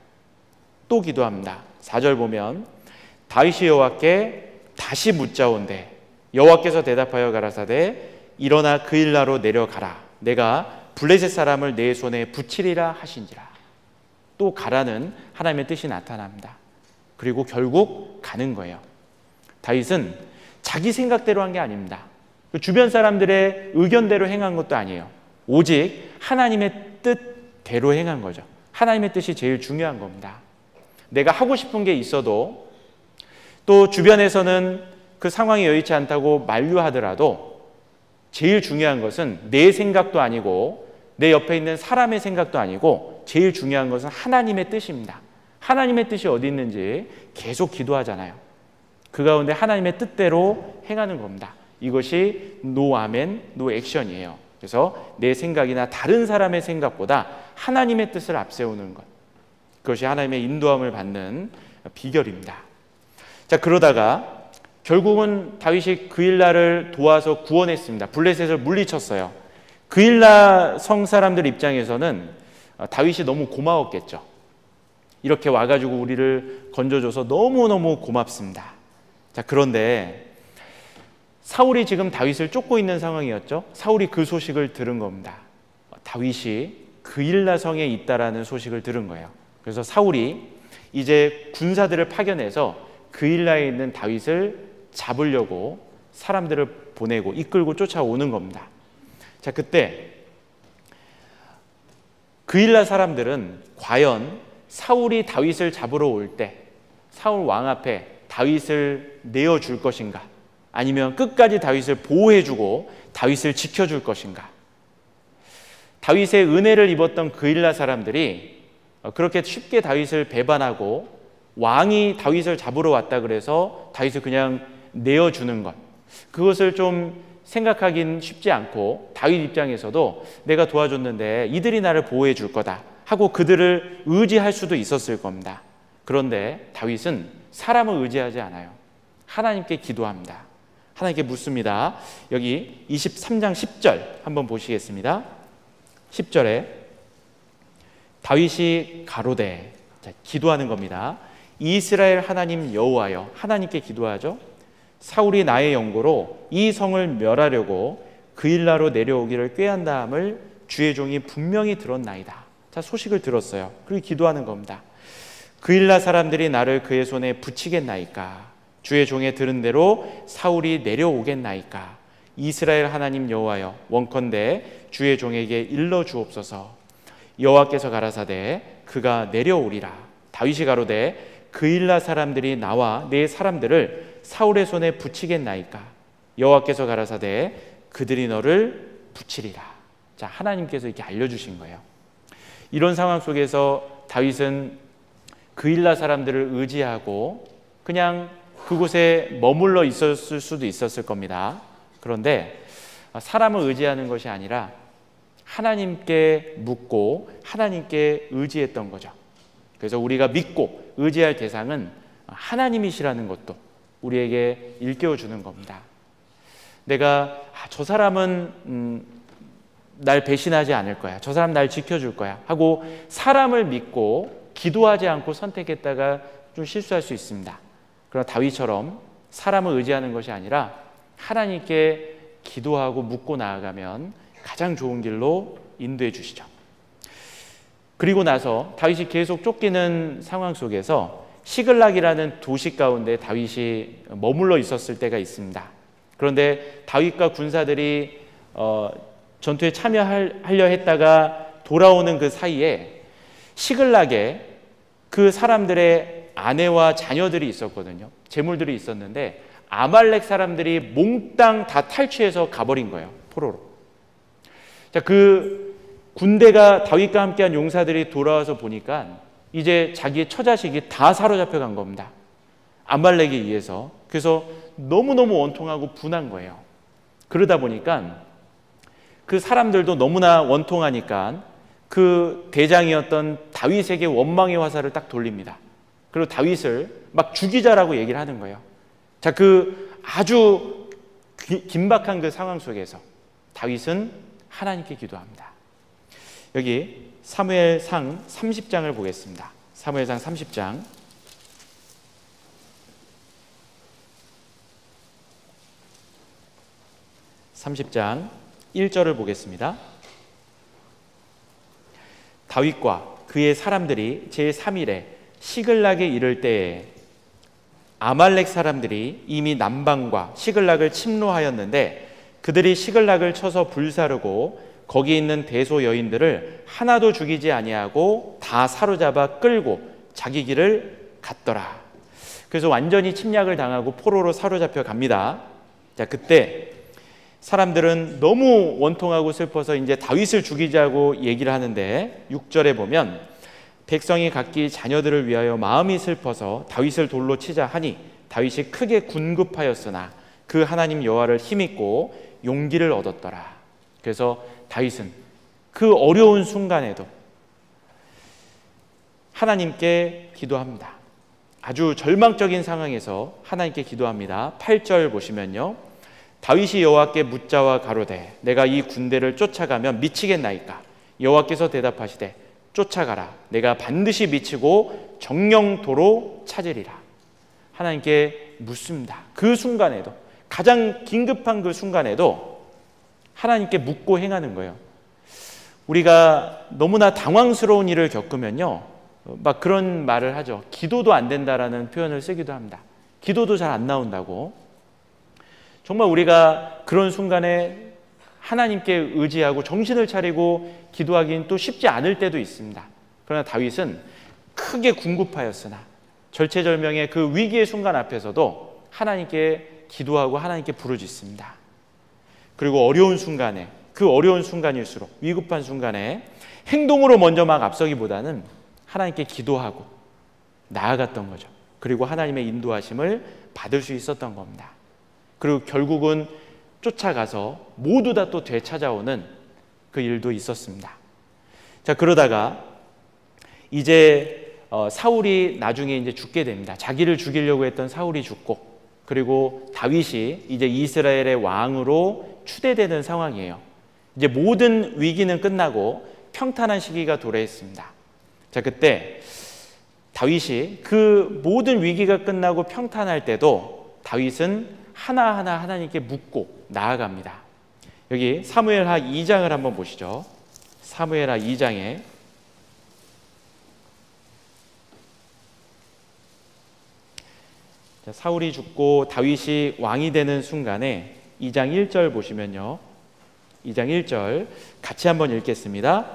S1: 또 기도합니다. 4절 보면 다윗이 여호와께 다시 묻자온대 여호와께서 대답하여 가라사대 일어나 그 일나로 내려가라. 내가 블레셋 사람을 내 손에 붙이리라 하신지라. 또 가라는 하나님의 뜻이 나타납니다. 그리고 결국 가는 거예요. 다윗은 자기 생각대로 한 게 아닙니다. 주변 사람들의 의견대로 행한 것도 아니에요. 오직 하나님의 뜻대로 행한 거죠. 하나님의 뜻이 제일 중요한 겁니다. 내가 하고 싶은 게 있어도 또 주변에서는 그 상황이 여의치 않다고 만류하더라도 제일 중요한 것은 내 생각도 아니고 내 옆에 있는 사람의 생각도 아니고 제일 중요한 것은 하나님의 뜻입니다. 하나님의 뜻이 어디 있는지 계속 기도하잖아요. 그 가운데 하나님의 뜻대로 행하는 겁니다. 이것이 노 아멘, 노 액션이에요. 그래서 내 생각이나 다른 사람의 생각보다 하나님의 뜻을 앞세우는 것, 그것이 하나님의 인도함을 받는 비결입니다. 자, 그러다가 결국은 다윗이 그 일날을 도와서 구원했습니다. 블레셋을 물리쳤어요. 그 일날 성 사람들 입장에서는 다윗이 너무 고마웠겠죠. 이렇게 와가지고 우리를 건져줘서 너무너무 고맙습니다. 자, 그런데 사울이 지금 다윗을 쫓고 있는 상황이었죠. 사울이 그 소식을 들은 겁니다. 다윗이 그 일라 성에 있다라는 소식을 들은 거예요. 그래서 사울이 이제 군사들을 파견해서 그 일라에 있는 다윗을 잡으려고 사람들을 보내고 이끌고 쫓아오는 겁니다. 자, 그때 그 일라 사람들은 과연 사울이 다윗을 잡으러 올 때 사울 왕 앞에 다윗을 내어줄 것인가, 아니면 끝까지 다윗을 보호해주고 다윗을 지켜줄 것인가. 다윗의 은혜를 입었던 그 일라 사람들이 그렇게 쉽게 다윗을 배반하고 왕이 다윗을 잡으러 왔다 그래서 다윗을 그냥 내어주는 것, 그것을 좀 생각하긴 쉽지 않고 다윗 입장에서도 내가 도와줬는데 이들이 나를 보호해 줄 거다 하고 그들을 의지할 수도 있었을 겁니다. 그런데 다윗은 사람을 의지하지 않아요. 하나님께 기도합니다. 하나님께 묻습니다. 여기 23장 10절 한번 보시겠습니다. 10절에 다윗이 가로되, 자, 기도하는 겁니다. 이스라엘 하나님 여호와여, 하나님께 기도하죠. 사울이 나의 영고로 이 성을 멸하려고 그 일나로 내려오기를 꾀한다함을 주의 종이 분명히 들었나이다. 자, 소식을 들었어요. 그리고 기도하는 겁니다. 그 일나 사람들이 나를 그의 손에 붙이겠나이까? 주의 종의 들은 대로 사울이 내려오겠나이까? 이스라엘 하나님 여호와여, 원컨대 주의 종에게 일러 주옵소서. 여호와께서 가라사대 그가 내려오리라. 다윗이 가로되 그 일나 사람들이 나와 내 사람들을 사울의 손에 붙이겠나이까? 여호와께서 가라사대 그들이 너를 붙이리라. 자, 하나님께서 이렇게 알려주신 거예요. 이런 상황 속에서 다윗은 그 일나 사람들을 의지하고 그냥 그곳에 머물러 있었을 수도 있었을 겁니다. 그런데 사람을 의지하는 것이 아니라 하나님께 묻고 하나님께 의지했던 거죠. 그래서 우리가 믿고 의지할 대상은 하나님이시라는 것도 우리에게 일깨워 주는 겁니다. 내가 저 사람은 날 배신하지 않을 거야, 저 사람 날 지켜줄 거야 하고 사람을 믿고 기도하지 않고 선택했다가 좀 실수할 수 있습니다. 그러나 다윗처럼 사람을 의지하는 것이 아니라 하나님께 기도하고 묻고 나아가면 가장 좋은 길로 인도해 주시죠. 그리고 나서 다윗이 계속 쫓기는 상황 속에서 시글락이라는 도시 가운데 다윗이 머물러 있었을 때가 있습니다. 그런데 다윗과 군사들이 전투에 참여하려 했다가 돌아오는 그 사이에 시글락에 그 사람들의 아내와 자녀들이 있었거든요. 재물들이 있었는데 아말렉 사람들이 몽땅 다 탈취해서 가버린 거예요. 포로로. 자, 그 군대가 다윗과 함께한 용사들이 돌아와서 보니까 이제 자기의 처자식이 다 사로잡혀 간 겁니다. 아말렉에 의해서. 그래서 너무너무 원통하고 분한 거예요. 그러다 보니까 그 사람들도 너무나 원통하니까 그 대장이었던 다윗에게 원망의 화살을 딱 돌립니다. 그리고 다윗을 막 죽이자라고 얘기를 하는 거예요. 자, 그 아주 긴박한 그 상황 속에서 다윗은 하나님께 기도합니다. 여기 사무엘상 30장을 보겠습니다. 사무엘상 30장 30장 1절을 보겠습니다. 다윗과 그의 사람들이 제3일에 시글락에 이를 때에 아말렉 사람들이 이미 남방과 시글락을 침노하였는데 그들이 시글락을 쳐서 불사르고 거기 있는 대소 여인들을 하나도 죽이지 아니하고 다 사로잡아 끌고 자기 길을 갔더라. 그래서 완전히 침략을 당하고 포로로 사로잡혀 갑니다. 자, 그때 사람들은 너무 원통하고 슬퍼서 이제 다윗을 죽이자고 얘기를 하는데 6절에 보면 백성이 각기 자녀들을 위하여 마음이 슬퍼서 다윗을 돌로 치자 하니 다윗이 크게 군급하였으나 그 하나님 여호와를 힘입고 용기를 얻었더라. 그래서 다윗은 그 어려운 순간에도 하나님께 기도합니다. 아주 절망적인 상황에서 하나님께 기도합니다. 8절 보시면요, 다윗이 여호와께 묻자와 가로되 내가 이 군대를 쫓아가면 미치겠나이까? 여호와께서 대답하시되 쫓아가라. 내가 반드시 미치고 정령도로 찾으리라. 하나님께 묻습니다. 그 순간에도, 가장 긴급한 그 순간에도 하나님께 묻고 행하는 거예요. 우리가 너무나 당황스러운 일을 겪으면요, 막 그런 말을 하죠. 기도도 안 된다라는 표현을 쓰기도 합니다. 기도도 잘 안 나온다고. 정말 우리가 그런 순간에 하나님께 의지하고 정신을 차리고 기도하기는 또 쉽지 않을 때도 있습니다. 그러나 다윗은 크게 궁급하였으나 절체절명의 그 위기의 순간 앞에서도 하나님께 기도하고 하나님께 부르짖습니다. 그리고 어려운 순간에, 그 어려운 순간일수록, 위급한 순간에 행동으로 먼저 막 앞서기보다는 하나님께 기도하고 나아갔던 거죠. 그리고 하나님의 인도하심을 받을 수 있었던 겁니다. 그리고 결국은 쫓아가서 모두 다 또 되찾아오는 그 일도 있었습니다. 자, 그러다가 이제 사울이 나중에 이제 죽게 됩니다. 자기를 죽이려고 했던 사울이 죽고, 그리고 다윗이 이제 이스라엘의 왕으로 추대되는 상황이에요. 이제 모든 위기는 끝나고 평탄한 시기가 도래했습니다. 자, 그때 다윗이 그 모든 위기가 끝나고 평탄할 때도 다윗은 하나하나 하나님께 묻고 나아갑니다. 여기 사무엘하 2장을 한번 보시죠. 사무엘하 2장에 사울이 죽고 다윗이 왕이 되는 순간에 2장 1절 보시면요, 2장 1절 같이 한번 읽겠습니다.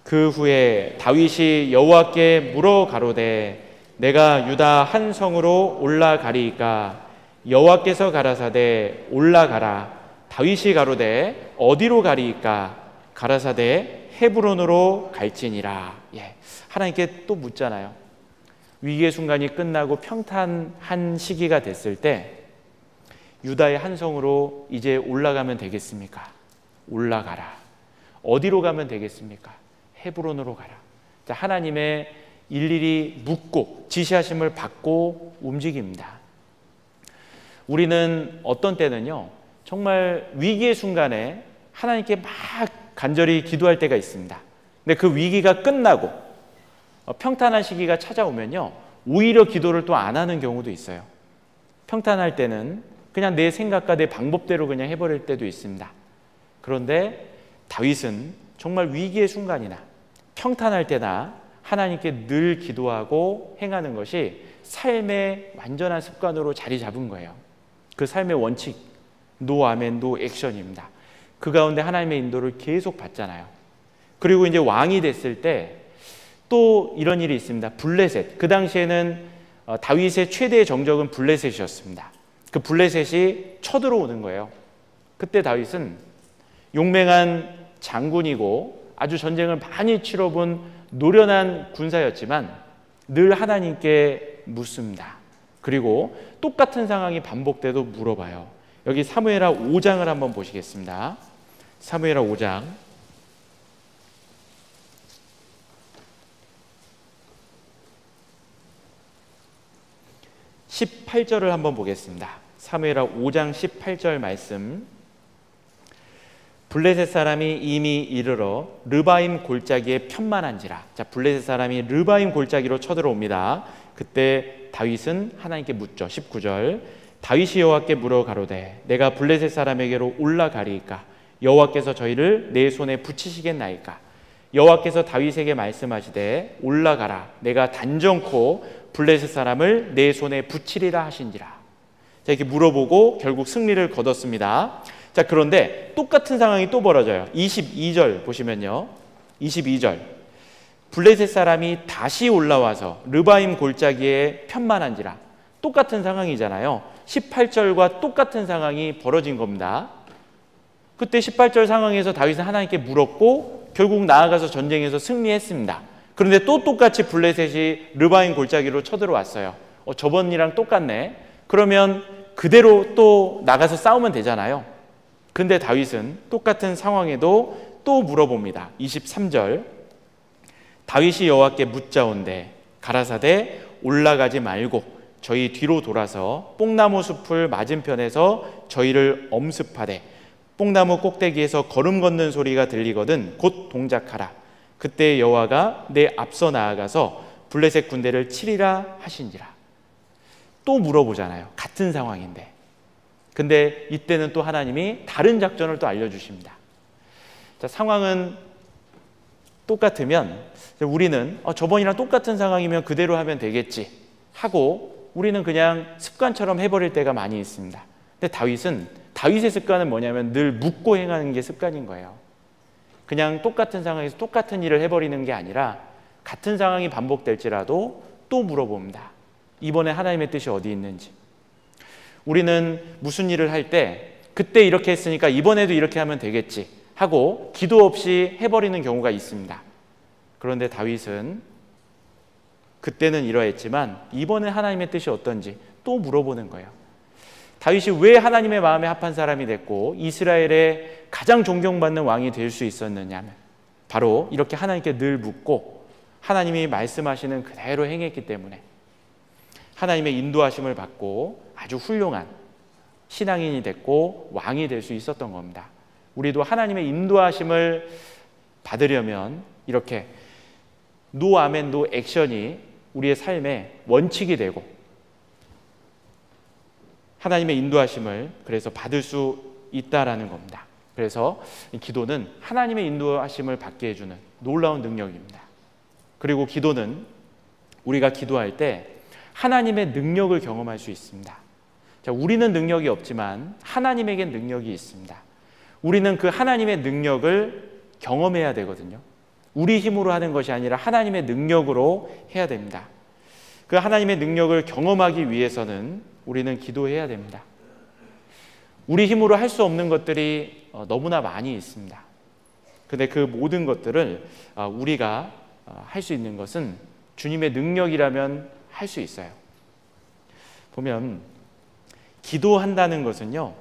S1: 그 후에 다윗이 여호와께 물어 가로되 내가 유다 한 성으로 올라가리이까? 여호와께서 가라사대 올라가라. 다윗이 가로되 어디로 가리이까? 가라사대 헤브론으로 갈지니라. 예, 하나님께 또 묻잖아요. 위기의 순간이 끝나고 평탄한 시기가 됐을 때 유다의 한 성으로 이제 올라가면 되겠습니까? 올라가라. 어디로 가면 되겠습니까? 헤브론으로 가라. 자, 하나님의 일일이 묻고 지시하심을 받고 움직입니다. 우리는 어떤 때는요, 정말 위기의 순간에 하나님께 막 간절히 기도할 때가 있습니다. 근데 그 위기가 끝나고 평탄한 시기가 찾아오면요, 오히려 기도를 또 안 하는 경우도 있어요. 평탄할 때는 그냥 내 생각과 내 방법대로 그냥 해버릴 때도 있습니다. 그런데 다윗은 정말 위기의 순간이나 평탄할 때나 하나님께 늘 기도하고 행하는 것이 삶의 완전한 습관으로 자리 잡은 거예요. 그 삶의 원칙, 노 아멘 노 액션입니다. 그 가운데 하나님의 인도를 계속 받잖아요. 그리고 이제 왕이 됐을 때 또 이런 일이 있습니다. 블레셋. 그 당시에는 다윗의 최대의 정적은 블레셋이었습니다. 그 블레셋이 쳐들어오는 거예요. 그때 다윗은 용맹한 장군이고 아주 전쟁을 많이 치러본 노련한 군사였지만 늘 하나님께 묻습니다. 그리고 똑같은 상황이 반복돼도 물어봐요. 여기 사무엘하 5장을 한번 보시겠습니다. 사무엘하 5장 18절을 한번 보겠습니다. 사무엘하 5장 18절 말씀. 블레셋 사람이 이미 이르러 르바임 골짜기에 편만한지라. 자, 블레셋 사람이 르바임 골짜기로 쳐들어옵니다. 그때 다윗은 하나님께 묻죠. 19절. 다윗이 여호와께 물어 가로되 내가 블레셋 사람에게로 올라가리이까? 여호와께서 저희를 내 손에 붙이시겠나이까? 여호와께서 다윗에게 말씀하시되 올라가라. 내가 단정코 블레셋 사람을 내 손에 붙이리라 하신지라. 자, 이렇게 물어보고 결국 승리를 거뒀습니다. 자, 그런데 똑같은 상황이 또 벌어져요. 22절 보시면요. 22절. 블레셋 사람이 다시 올라와서 르바임 골짜기에 편만한지라. 똑같은 상황이잖아요. 18절과 똑같은 상황이 벌어진 겁니다. 그때 18절 상황에서 다윗은 하나님께 물었고 결국 나아가서 전쟁에서 승리했습니다. 그런데 또 똑같이 블레셋이 르바임 골짜기로 쳐들어왔어요. 저번이랑 똑같네. 그러면 그대로 또 나가서 싸우면 되잖아요. 근데 다윗은 똑같은 상황에도 또 물어봅니다. 23절. 다윗이 여호와께 묻자온대 가라사대 올라가지 말고 저희 뒤로 돌아서 뽕나무 숲을 맞은편에서 저희를 엄습하되 뽕나무 꼭대기에서 걸음 걷는 소리가 들리거든 곧 동작하라. 그때 여호와가 내 앞서 나아가서 블레셋 군대를 치리라 하신지라. 또 물어보잖아요. 같은 상황인데. 근데 이때는 또 하나님이 다른 작전을 또 알려주십니다. 자, 상황은 똑같으면 우리는 저번이랑 똑같은 상황이면 그대로 하면 되겠지 하고 우리는 그냥 습관처럼 해버릴 때가 많이 있습니다. 근데 다윗의 습관은 뭐냐면 늘 묻고 행하는 게 습관인 거예요. 그냥 똑같은 상황에서 똑같은 일을 해버리는 게 아니라 같은 상황이 반복될지라도 또 물어봅니다. 이번에 하나님의 뜻이 어디 있는지. 우리는 무슨 일을 할 때 그때 이렇게 했으니까 이번에도 이렇게 하면 되겠지 하고 기도 없이 해버리는 경우가 있습니다. 그런데 다윗은 그때는 이러했지만 이번에 하나님의 뜻이 어떤지 또 물어보는 거예요. 다윗이 왜 하나님의 마음에 합한 사람이 됐고 이스라엘의 가장 존경받는 왕이 될 수 있었느냐면 바로 이렇게 하나님께 늘 묻고 하나님이 말씀하시는 그대로 행했기 때문에 하나님의 인도하심을 받고 아주 훌륭한 신앙인이 됐고 왕이 될 수 있었던 겁니다. 우리도 하나님의 인도하심을 받으려면 이렇게 노 아멘 노 액션이 우리의 삶의 원칙이 되고 하나님의 인도하심을 그래서 받을 수 있다라는 겁니다. 그래서 기도는 하나님의 인도하심을 받게 해주는 놀라운 능력입니다. 그리고 기도는 우리가 기도할 때 하나님의 능력을 경험할 수 있습니다. 자, 우리는 능력이 없지만 하나님에겐 능력이 있습니다. 우리는 그 하나님의 능력을 경험해야 되거든요. 우리 힘으로 하는 것이 아니라 하나님의 능력으로 해야 됩니다. 그 하나님의 능력을 경험하기 위해서는 우리는 기도해야 됩니다. 우리 힘으로 할 수 없는 것들이 너무나 많이 있습니다. 근데 그 모든 것들을 우리가 할 수 있는 것은 주님의 능력이라면 할 수 있어요. 보면 기도한다는 것은요,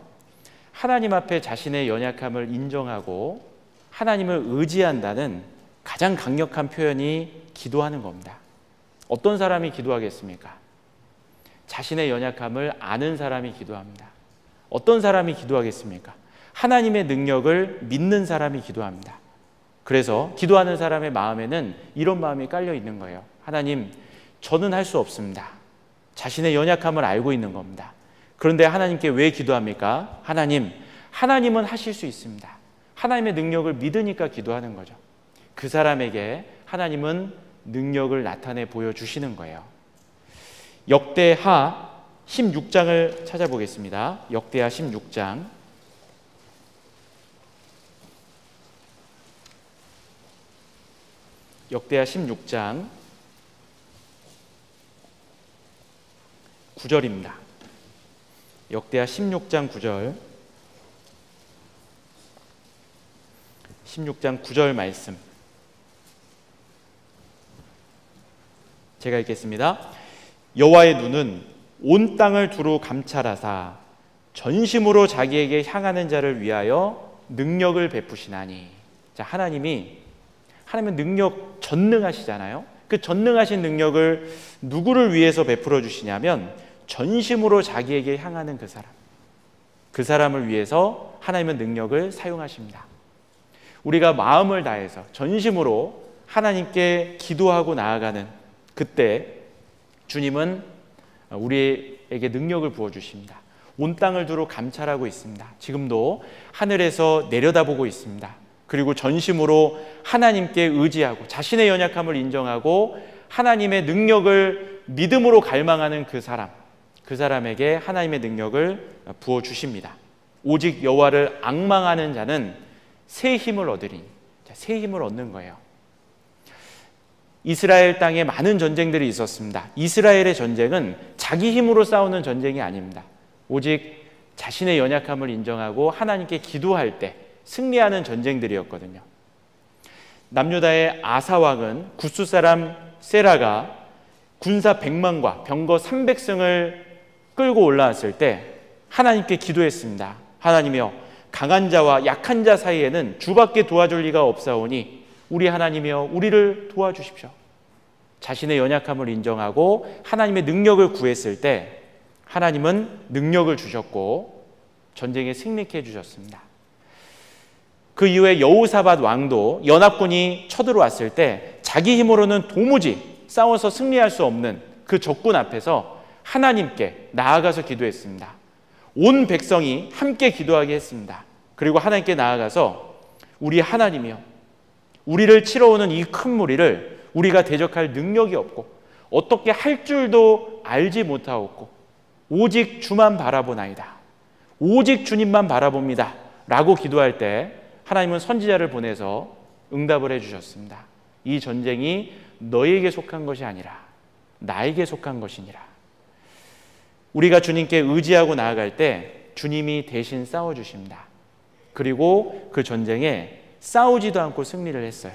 S1: 하나님 앞에 자신의 연약함을 인정하고 하나님을 의지한다는 가장 강력한 표현이 기도하는 겁니다. 어떤 사람이 기도하겠습니까? 자신의 연약함을 아는 사람이 기도합니다. 어떤 사람이 기도하겠습니까? 하나님의 능력을 믿는 사람이 기도합니다. 그래서 기도하는 사람의 마음에는 이런 마음이 깔려 있는 거예요. 하나님, 저는 할 수 없습니다. 자신의 연약함을 알고 있는 겁니다. 그런데 하나님께 왜 기도합니까? 하나님은 하실 수 있습니다. 하나님의 능력을 믿으니까 기도하는 거죠. 그 사람에게 하나님은 능력을 나타내 보여주시는 거예요. 역대하 16장을 찾아보겠습니다. 역대하 16장. 역대하 16장 9절입니다. 역대하 16장 9절. 16장 9절 말씀. 제가 읽겠습니다. 여호와의 눈은 온 땅을 두루 감찰하사 전심으로 자기에게 향하는 자를 위하여 능력을 베푸시나니. 자, 하나님은 능력 전능하시잖아요. 그 전능하신 능력을 누구를 위해서 베풀어 주시냐면 전심으로 자기에게 향하는 그 사람을 위해서 하나님은 능력을 사용하십니다. 우리가 마음을 다해서 전심으로 하나님께 기도하고 나아가는 그때 주님은 우리에게 능력을 부어주십니다. 온 땅을 두루 감찰하고 있습니다. 지금도 하늘에서 내려다보고 있습니다. 그리고 전심으로 하나님께 의지하고 자신의 연약함을 인정하고 하나님의 능력을 믿음으로 갈망하는 그 사람에게 하나님의 능력을 부어주십니다. 오직 여호와를 앙망하는 자는 새 힘을 얻으리니. 새 힘을 얻는 거예요. 이스라엘 땅에 많은 전쟁들이 있었습니다. 이스라엘의 전쟁은 자기 힘으로 싸우는 전쟁이 아닙니다. 오직 자신의 연약함을 인정하고 하나님께 기도할 때 승리하는 전쟁들이었거든요. 남유다의 아사 왕은 구스 사람 세라가 군사 100만과 병거 300승을 끌고 올라왔을 때 하나님께 기도했습니다. 하나님이여, 강한 자와 약한 자 사이에는 주밖에 도와줄 리가 없사오니 우리 하나님이여 우리를 도와주십시오. 자신의 연약함을 인정하고 하나님의 능력을 구했을 때 하나님은 능력을 주셨고 전쟁에 승리케 해주셨습니다. 그 이후에 여호사밧 왕도 연합군이 쳐들어왔을 때 자기 힘으로는 도무지 싸워서 승리할 수 없는 그 적군 앞에서 하나님께 나아가서 기도했습니다. 온 백성이 함께 기도하게 했습니다. 그리고 하나님께 나아가서 우리 하나님이여, 우리를 치러오는 이 큰 무리를 우리가 대적할 능력이 없고 어떻게 할 줄도 알지 못하옵고 오직 주만 바라보나이다. 오직 주님만 바라봅니다. 라고 기도할 때 하나님은 선지자를 보내서 응답을 해주셨습니다. 이 전쟁이 너에게 속한 것이 아니라 나에게 속한 것이니라. 우리가 주님께 의지하고 나아갈 때 주님이 대신 싸워주십니다. 그리고 그 전쟁에 싸우지도 않고 승리를 했어요.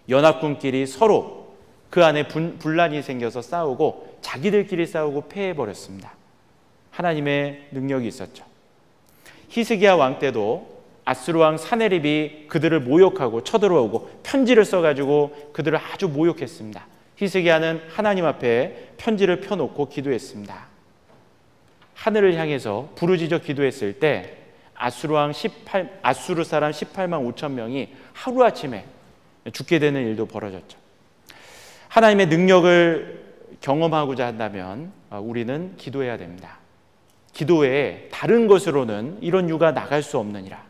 S1: 연합군끼리 서로 그 안에 분란이 생겨서 싸우고 자기들끼리 싸우고 패해버렸습니다. 하나님의 능력이 있었죠. 히스기야 왕 때도 아수르 왕 사네립이 그들을 모욕하고 쳐들어오고 편지를 써가지고 그들을 아주 모욕했습니다. 히스기야는 하나님 앞에 편지를 펴놓고 기도했습니다. 하늘을 향해서 부르짖어 기도했을 때 아수르 사람 18만 5천 명이 하루아침에 죽게 되는 일도 벌어졌죠. 하나님의 능력을 경험하고자 한다면 우리는 기도해야 됩니다. 기도 외에 다른 것으로는 이런 유가 나갈 수 없느니라.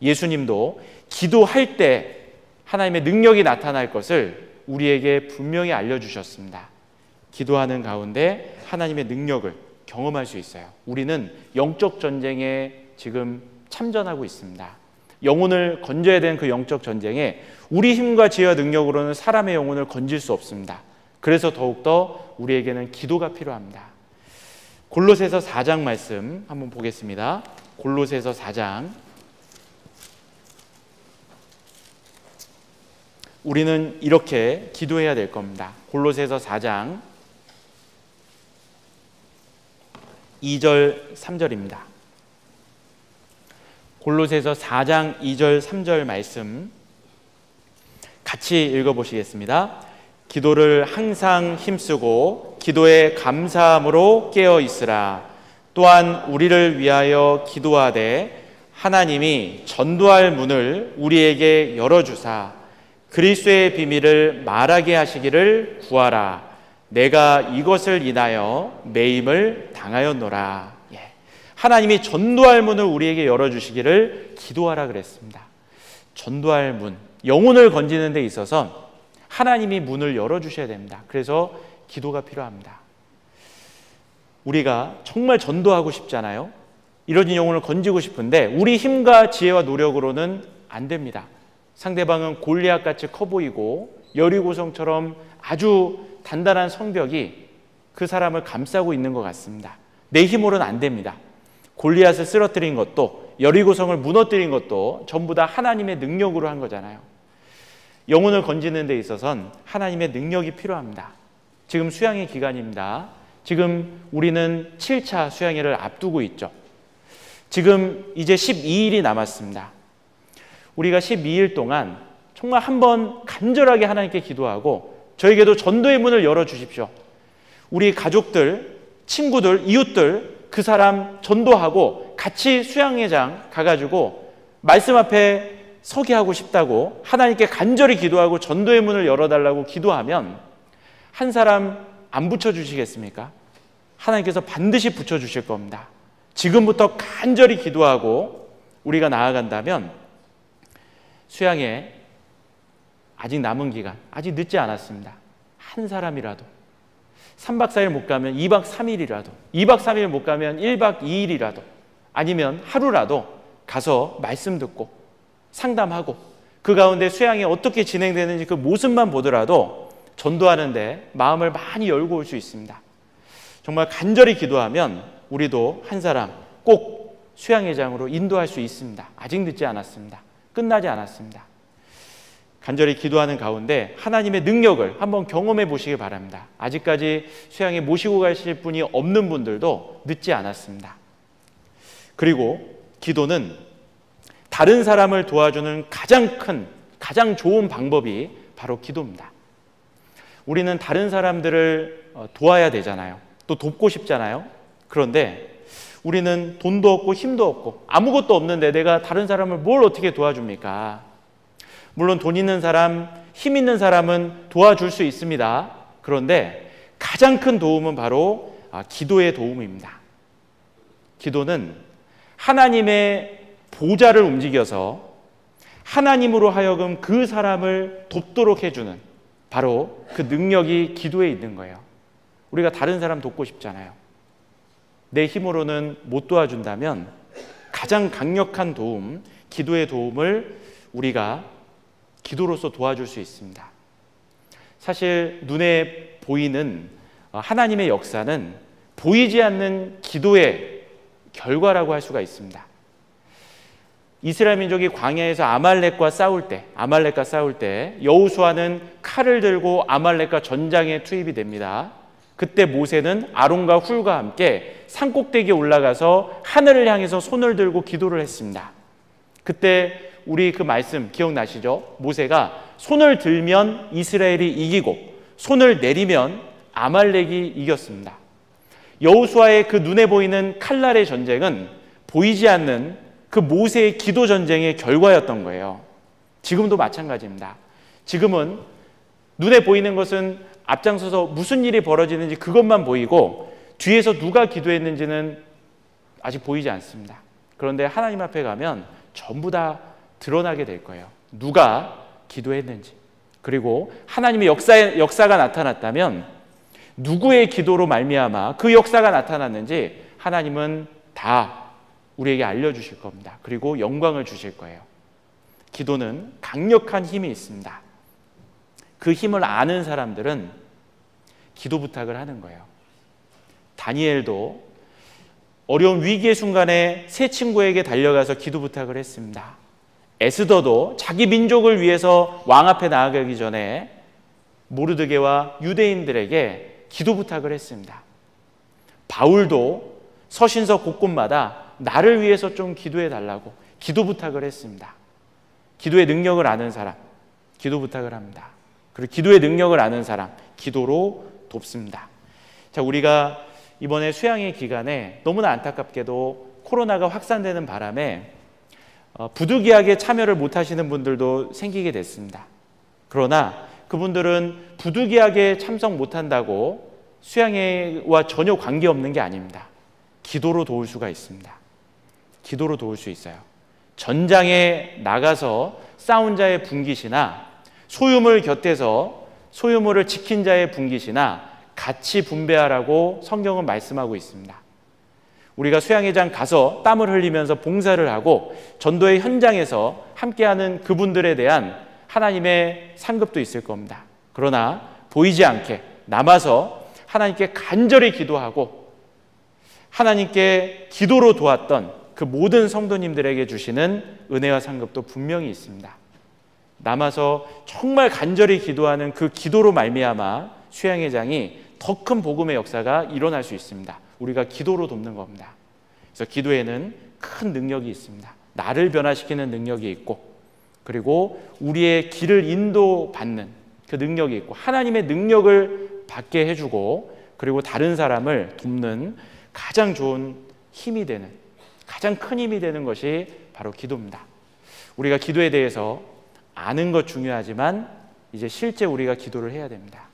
S1: 예수님도 기도할 때 하나님의 능력이 나타날 것을 우리에게 분명히 알려주셨습니다. 기도하는 가운데 하나님의 능력을 경험할 수 있어요. 우리는 영적 전쟁에 지금 참전하고 있습니다. 영혼을 건져야 되는 그 영적 전쟁에 우리 힘과 지혜와 능력으로는 사람의 영혼을 건질 수 없습니다. 그래서 더욱더 우리에게는 기도가 필요합니다. 골로새서 4장 말씀 한번 보겠습니다. 골로새서 4장. 우리는 이렇게 기도해야 될 겁니다. 골로새서 4장 2절 3절입니다. 골로새서 4장 2절 3절 말씀 같이 읽어보시겠습니다. 기도를 항상 힘쓰고 기도에 감사함으로 깨어 있으라. 또한 우리를 위하여 기도하되 하나님이 전도할 문을 우리에게 열어주사 그리스도의 비밀을 말하게 하시기를 구하라. 내가 이것을 인하여 매임을 당하였노라. 하나님이 전도할 문을 우리에게 열어주시기를 기도하라 그랬습니다. 전도할 문, 영혼을 건지는 데 있어서 하나님이 문을 열어주셔야 됩니다. 그래서 기도가 필요합니다. 우리가 정말 전도하고 싶잖아요. 이뤄진 영혼을 건지고 싶은데 우리 힘과 지혜와 노력으로는 안 됩니다. 상대방은 골리앗같이 커 보이고 여리고성처럼 아주 단단한 성벽이 그 사람을 감싸고 있는 것 같습니다. 내 힘으로는 안 됩니다. 골리앗을 쓰러뜨린 것도 여리고성을 무너뜨린 것도 전부 다 하나님의 능력으로 한 거잖아요. 영혼을 건지는 데 있어서는 하나님의 능력이 필요합니다. 지금 수양의 기간입니다. 지금 우리는 7차 수양회를 앞두고 있죠. 지금 이제 12일이 남았습니다. 우리가 12일 동안 정말 한번 간절하게 하나님께 기도하고 저에게도 전도의 문을 열어주십시오. 우리 가족들, 친구들, 이웃들 그 사람 전도하고 같이 수양회장 가가지고 말씀 앞에 서게 하고 싶다고 하나님께 간절히 기도하고 전도의 문을 열어달라고 기도하면 한 사람 안 붙여주시겠습니까? 하나님께서 반드시 붙여주실 겁니다. 지금부터 간절히 기도하고 우리가 나아간다면 수양회 아직 남은 기간, 아직 늦지 않았습니다. 한 사람이라도 3박 4일 못 가면 2박 3일이라도 2박 3일 못 가면 1박 2일이라도 아니면 하루라도 가서 말씀 듣고 상담하고 그 가운데 수양이 어떻게 진행되는지 그 모습만 보더라도 전도하는데 마음을 많이 열고 올 수 있습니다. 정말 간절히 기도하면 우리도 한 사람 꼭 수양회장으로 인도할 수 있습니다. 아직 늦지 않았습니다. 끝나지 않았습니다. 간절히 기도하는 가운데 하나님의 능력을 한번 경험해 보시기 바랍니다. 아직까지 수양에 모시고 가실 분이 없는 분들도 늦지 않았습니다. 그리고 기도는 다른 사람을 도와주는 가장 큰, 가장 좋은 방법이 바로 기도입니다. 우리는 다른 사람들을 도와야 되잖아요. 또 돕고 싶잖아요. 그런데 우리는 돈도 없고 힘도 없고 아무것도 없는데 내가 다른 사람을 뭘 어떻게 도와줍니까? 물론 돈 있는 사람, 힘 있는 사람은 도와줄 수 있습니다. 그런데 가장 큰 도움은 바로 기도의 도움입니다. 기도는 하나님의 보좌를 움직여서 하나님으로 하여금 그 사람을 돕도록 해주는 바로 그 능력이 기도에 있는 거예요. 우리가 다른 사람 돕고 싶잖아요. 내 힘으로는 못 도와준다면 가장 강력한 도움, 기도의 도움을 우리가 기도로서 도와줄 수 있습니다. 사실 눈에 보이는 하나님의 역사는 보이지 않는 기도의 결과라고 할 수가 있습니다. 이스라엘 민족이 광야에서 아말렉과 싸울 때 여호수아는 칼을 들고 아말렉과 전장에 투입이 됩니다. 그때 모세는 아론과 훌과 함께 산꼭대기에 올라가서 하늘을 향해서 손을 들고 기도를 했습니다. 그때 우리 그 말씀 기억나시죠? 모세가 손을 들면 이스라엘이 이기고 손을 내리면 아말렉이 이겼습니다. 여호수아의 그 눈에 보이는 칼날의 전쟁은 보이지 않는 그 모세의 기도 전쟁의 결과였던 거예요. 지금도 마찬가지입니다. 지금은 눈에 보이는 것은 앞장서서 무슨 일이 벌어지는지 그것만 보이고 뒤에서 누가 기도했는지는 아직 보이지 않습니다. 그런데 하나님 앞에 가면 전부 다 드러나게 될 거예요. 누가 기도했는지. 그리고 하나님의 역사가 나타났다면 누구의 기도로 말미암아 그 역사가 나타났는지 하나님은 다 우리에게 알려주실 겁니다. 그리고 영광을 주실 거예요. 기도는 강력한 힘이 있습니다. 그 힘을 아는 사람들은 기도 부탁을 하는 거예요. 다니엘도 어려운 위기의 순간에 세 친구에게 달려가서 기도 부탁을 했습니다. 에스더도 자기 민족을 위해서 왕 앞에 나아가기 전에 모르드게와 유대인들에게 기도 부탁을 했습니다. 바울도 서신서 곳곳마다 나를 위해서 좀 기도해 달라고 기도 부탁을 했습니다. 기도의 능력을 아는 사람, 기도 부탁을 합니다. 그리고 기도의 능력을 아는 사람, 기도로 돕습니다. 자, 우리가 이번에 수양의 기간에 너무나 안타깝게도 코로나가 확산되는 바람에 부득이하게 참여를 못하시는 분들도 생기게 됐습니다. 그러나 그분들은 부득이하게 참석 못한다고 수양회와 전혀 관계없는 게 아닙니다. 기도로 도울 수가 있습니다. 기도로 도울 수 있어요. 전장에 나가서 싸운 자의 분깃이나 소유물 곁에서 소유물을 지킨 자의 분깃이나 같이 분배하라고 성경은 말씀하고 있습니다. 우리가 수양회장 가서 땀을 흘리면서 봉사를 하고 전도의 현장에서 함께하는 그분들에 대한 하나님의 상급도 있을 겁니다. 그러나 보이지 않게 남아서 하나님께 간절히 기도하고 하나님께 기도로 도왔던 그 모든 성도님들에게 주시는 은혜와 상급도 분명히 있습니다. 남아서 정말 간절히 기도하는 그 기도로 말미암아 수양회장이 더 큰 복음의 역사가 일어날 수 있습니다. 우리가 기도로 돕는 겁니다. 그래서 기도에는 큰 능력이 있습니다. 나를 변화시키는 능력이 있고, 그리고 우리의 길을 인도받는 그 능력이 있고, 하나님의 능력을 받게 해주고, 그리고 다른 사람을 돕는 가장 좋은 힘이 되는, 가장 큰 힘이 되는 것이 바로 기도입니다. 우리가 기도에 대해서 아는 것 중요하지만 이제 실제 우리가 기도를 해야 됩니다.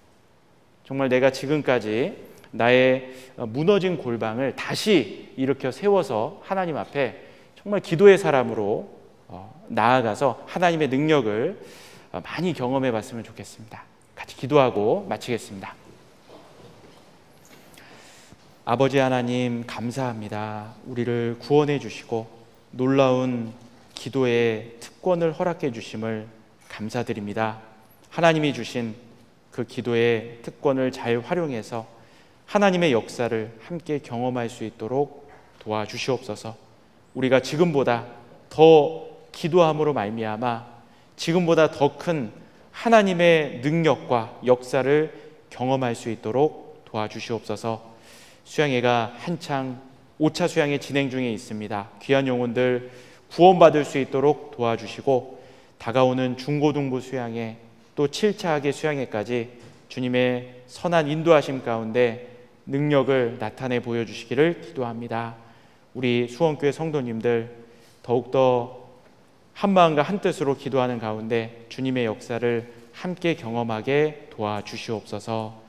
S1: 정말 내가 지금까지 나의 무너진 골방을 다시 일으켜 세워서 하나님 앞에 정말 기도의 사람으로 나아가서 하나님의 능력을 많이 경험해 봤으면 좋겠습니다. 같이 기도하고 마치겠습니다. 아버지 하나님, 감사합니다. 우리를 구원해 주시고 놀라운 기도의 특권을 허락해 주심을 감사드립니다. 하나님이 주신 그 기도의 특권을 잘 활용해서 하나님의 역사를 함께 경험할 수 있도록 도와주시옵소서. 우리가 지금보다 더 기도함으로 말미암아 지금보다 더 큰 하나님의 능력과 역사를 경험할 수 있도록 도와주시옵소서. 수양회가 한창 5차 수양회 진행 중에 있습니다. 귀한 영혼들 구원받을 수 있도록 도와주시고 다가오는 중고등부 수양회 또 7차 학예 수양회까지 주님의 선한 인도하심 가운데 능력을 나타내 보여주시기를 기도합니다. 우리 수원교회 성도님들 더욱더 한마음과 한뜻으로 기도하는 가운데 주님의 역사를 함께 경험하게 도와주시옵소서.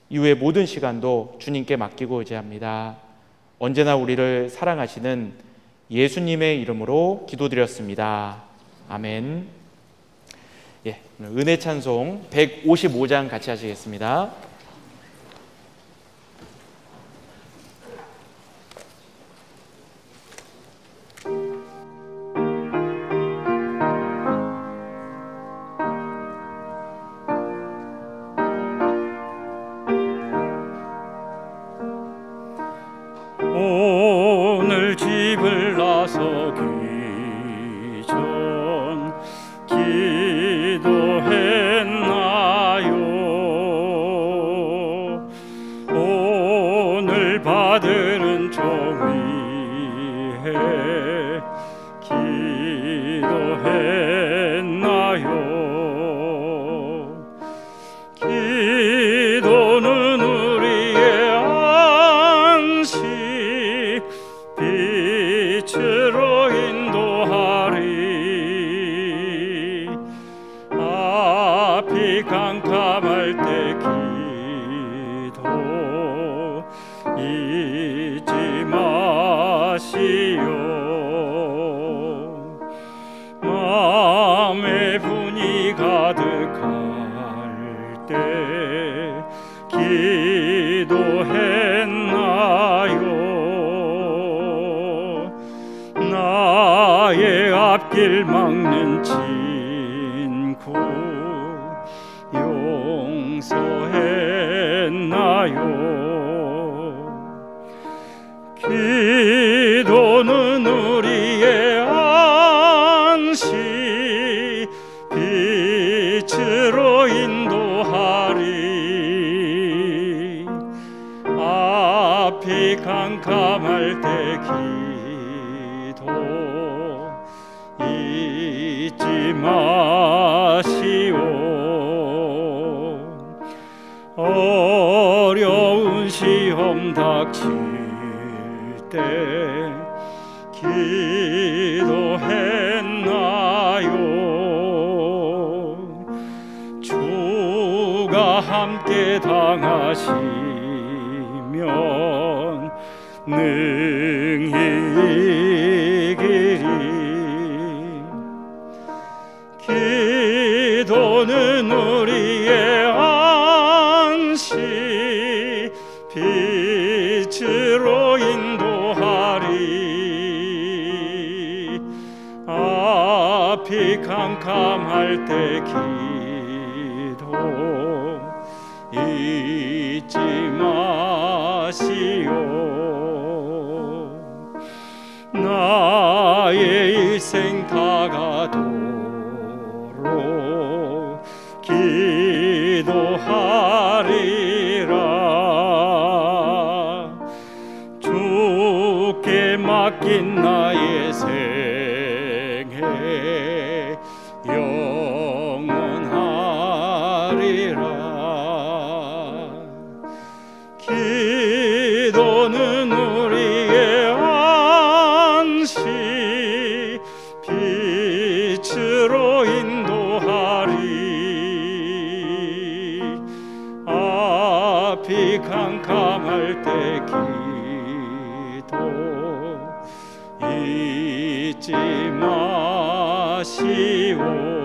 S1: 이후의 모든 시간도 주님께 맡기고 의지합니다. 언제나 우리를 사랑하시는 예수님의 이름으로 기도드렸습니다. 아멘. 은혜 찬송 155장 같이 하시겠습니다.
S2: 오늘 집을 나서기 전 기도했나요? 오늘 받은 종 위해 기도했나요? 기도는 우리의 안식 빛으로 인도하리. 앞이 캄캄할 때 기도 잊지 마시오. 마음에 분이 가득할 때 기도했나요? 나의 앞길 막는 친구 용서했나요? 기도는 우리의 안식 빛으로 인도하리. 앞이 캄캄할 때 기도 잊지 마시오. 어려운 시험 닥칠 때 기도했나요? 죄 당하시면 능히 이기리. 기도는 우리의 안시 빛으로 인도하리. 앞이 캄캄할 때 기도 잊지 마시오. 나의 일생 다가도록 기도하리라. 주께 맡긴 나의 생애 영원하리라. 기도는 우리의 안시 빛으로 인도하리. 앞이 캄캄할 때 기도 잊지 마시오.